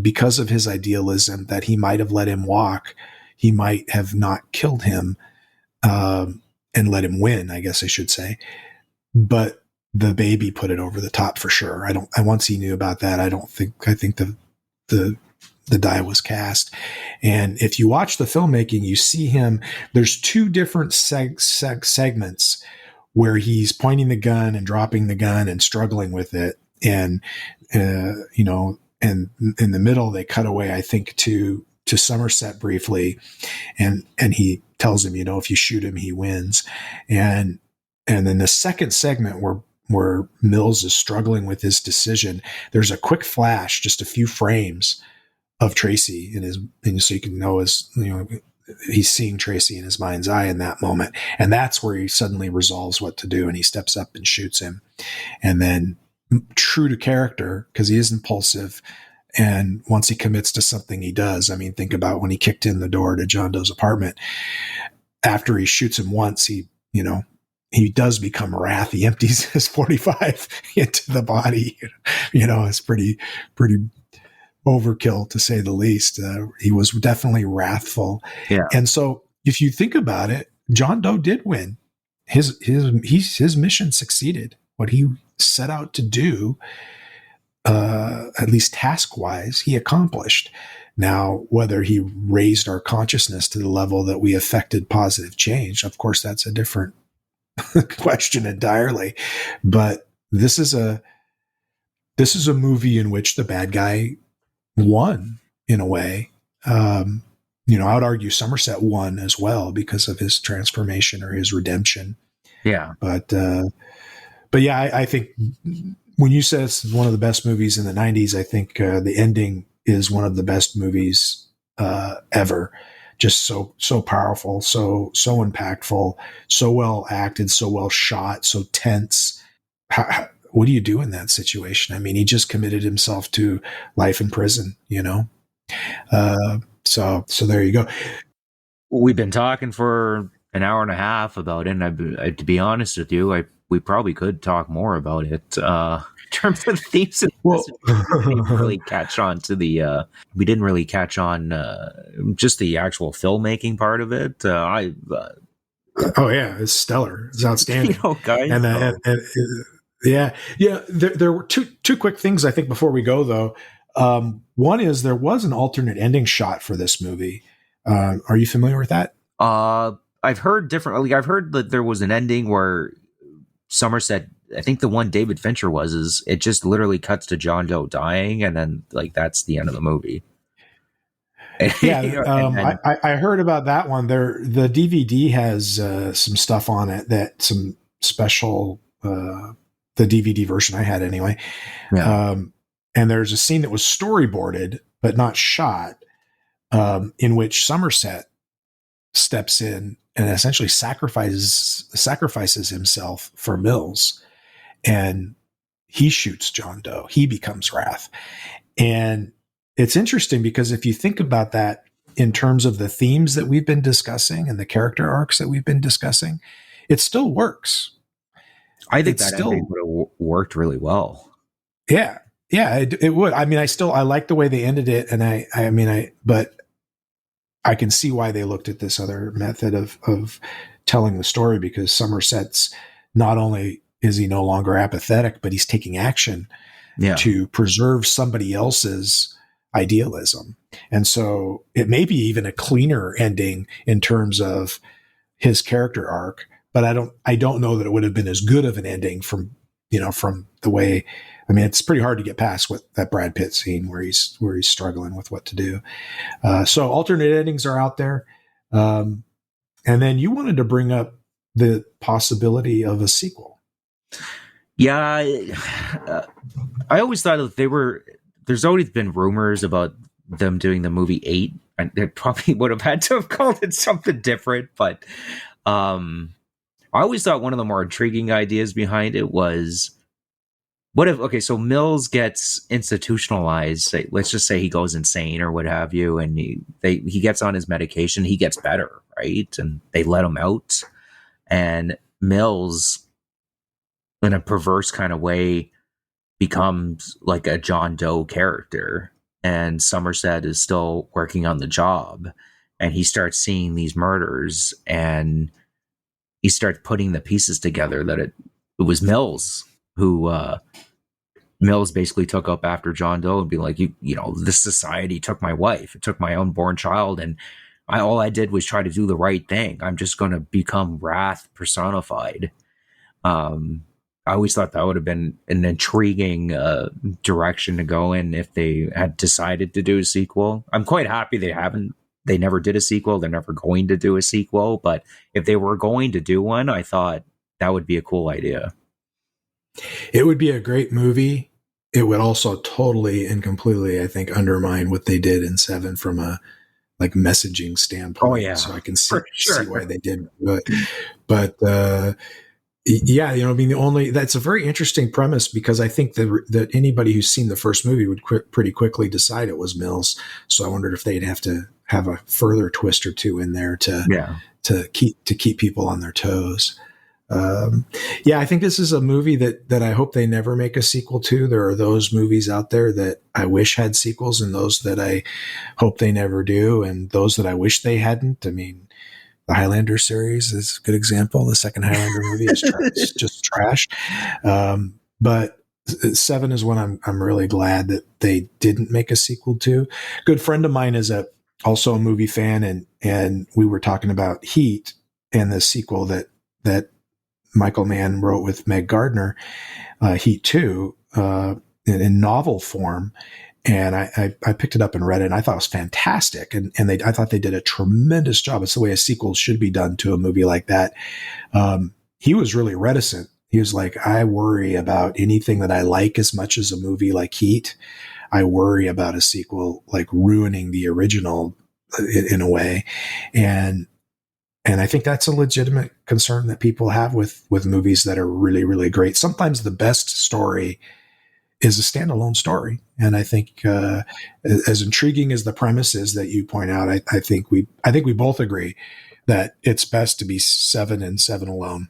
because of his idealism that he might have let him walk, he might have not killed him, and let him win, I guess I should say. But the baby put it over the top for sure. Once he knew about that, I think the die was cast. And if you watch the filmmaking, you see him, there's two different segments where he's pointing the gun and dropping the gun and struggling with it. And, and in the middle, they cut away, I think, to Somerset briefly. And he tells him, if you shoot him, he wins. And then the second segment where Mills is struggling with his decision, there's a quick flash, just a few frames of Tracy and so you can know he's seeing Tracy in his mind's eye in that moment. And that's where he suddenly resolves what to do. And he steps up and shoots him. And then, true to character, because he is impulsive, and once he commits to something, he does. I mean, think about when he kicked in the door to John Doe's apartment. After he shoots him once, he does become wrath. He empties his 45 into the body. It's pretty overkill, to say the least. He was definitely wrathful. Yeah. And so if you think about it, John Doe did win. His mission succeeded. What he set out to do, at least task-wise, he accomplished. Now, whether he raised our consciousness to the level that we affected positive change, of course, that's a different question entirely. But this is a movie in which the bad guy won, in a way. I would argue Somerset won as well because of his transformation or his redemption. Yeah. But yeah, I think when you said it's one of the best movies in the 90s, I think the ending is one of the best movies ever. just so powerful, so impactful, so well acted, so well shot, so tense. What do you do in that situation? I mean, he just committed himself to life in prison, you know? So there you go. We've been talking for an hour and a half about it, and to be honest with you, we probably could talk more about it. In terms of themes, we didn't really catch on to just the actual filmmaking part of it. Oh yeah, it's stellar. It's outstanding. Guys, yeah. There were two quick things I think before we go though. One is there was an alternate ending shot for this movie. Are you familiar with that? I've heard different. I've heard that there was an ending where Somerset, I think the one David Fincher is it just literally cuts to John Doe dying, and then that's the end of the movie. Yeah, I heard about that one. The DVD has some stuff on it some special. The DVD version I had anyway. Yeah. And there's a scene that was storyboarded but not shot, in which Somerset steps in and essentially sacrifices himself for Mills, and he shoots John Doe. He becomes Wrath. And it's interesting because if you think about that in terms of the themes that we've been discussing and the character arcs that we've been discussing, it still works. I think that ending would have worked really well. Yeah, it would. I mean, I like the way they ended it, and but I can see why they looked at this other method of telling the story, because Somerset's not only is he no longer apathetic, but he's taking action to preserve somebody else's idealism, and so it may be even a cleaner ending in terms of his character arc. But I don't know that it would have been as good of an ending from the way. I mean, it's pretty hard to get past that Brad Pitt scene where he's struggling with what to do. So alternate endings are out there. And then you wanted to bring up the possibility of a sequel. Yeah, I always thought that there's always been rumors about them doing the movie 8, and they probably would have had to have called it something different, but I always thought one of the more intriguing ideas behind it was, so Mills gets institutionalized. Let's just say he goes insane or what have you, and he gets on his medication. He gets better, right? And they let him out. And Mills, in a perverse kind of way, becomes like a John Doe character. And Somerset is still working on the job. And he starts seeing these murders, and he starts putting the pieces together that it was Mills who Mills basically took up after John Doe and be like, this society took my wife, it took my unborn child, and all I did was try to do the right thing. I'm just going to become Wrath personified. I always thought that would have been an intriguing direction to go in if they had decided to do a sequel. I'm quite happy they never did a sequel. They're never going to do a sequel. But if they were going to do one, I thought that would be a cool idea. It would be a great movie. It would also totally and completely, I think, undermine what they did in 7 from a messaging standpoint. Oh yeah, so I can see why they did. But that's a very interesting premise, because I think that anybody who's seen the first movie would pretty quickly decide it was Mills. So I wondered if they'd have to have a further twist or two in there to keep people on their toes. I think this is a movie that I hope they never make a sequel to. There are those movies out there that I wish had sequels, and those that I hope they never do, and those that I wish they hadn't. I mean, the Highlander series is a good example. The second Highlander movie is just trash. But 7 is one I'm really glad that they didn't make a sequel to. Good friend of mine is also a movie fan, and we were talking about Heat and the sequel that Michael Mann wrote with Meg Gardner, Heat 2, in novel form. And I picked it up and read it, and I thought it was fantastic. And I thought they did a tremendous job. It's the way a sequel should be done to a movie like that. He was really reticent. He was like, I worry about anything that I like as much as a movie like Heat. I worry about a sequel ruining the original in a way. And I think that's a legitimate concern that people have with movies that are really, really great. Sometimes the best story is a standalone story. And I think, as intriguing as the premise is that you point out, I think we both agree that it's best to be 7 and 7 alone.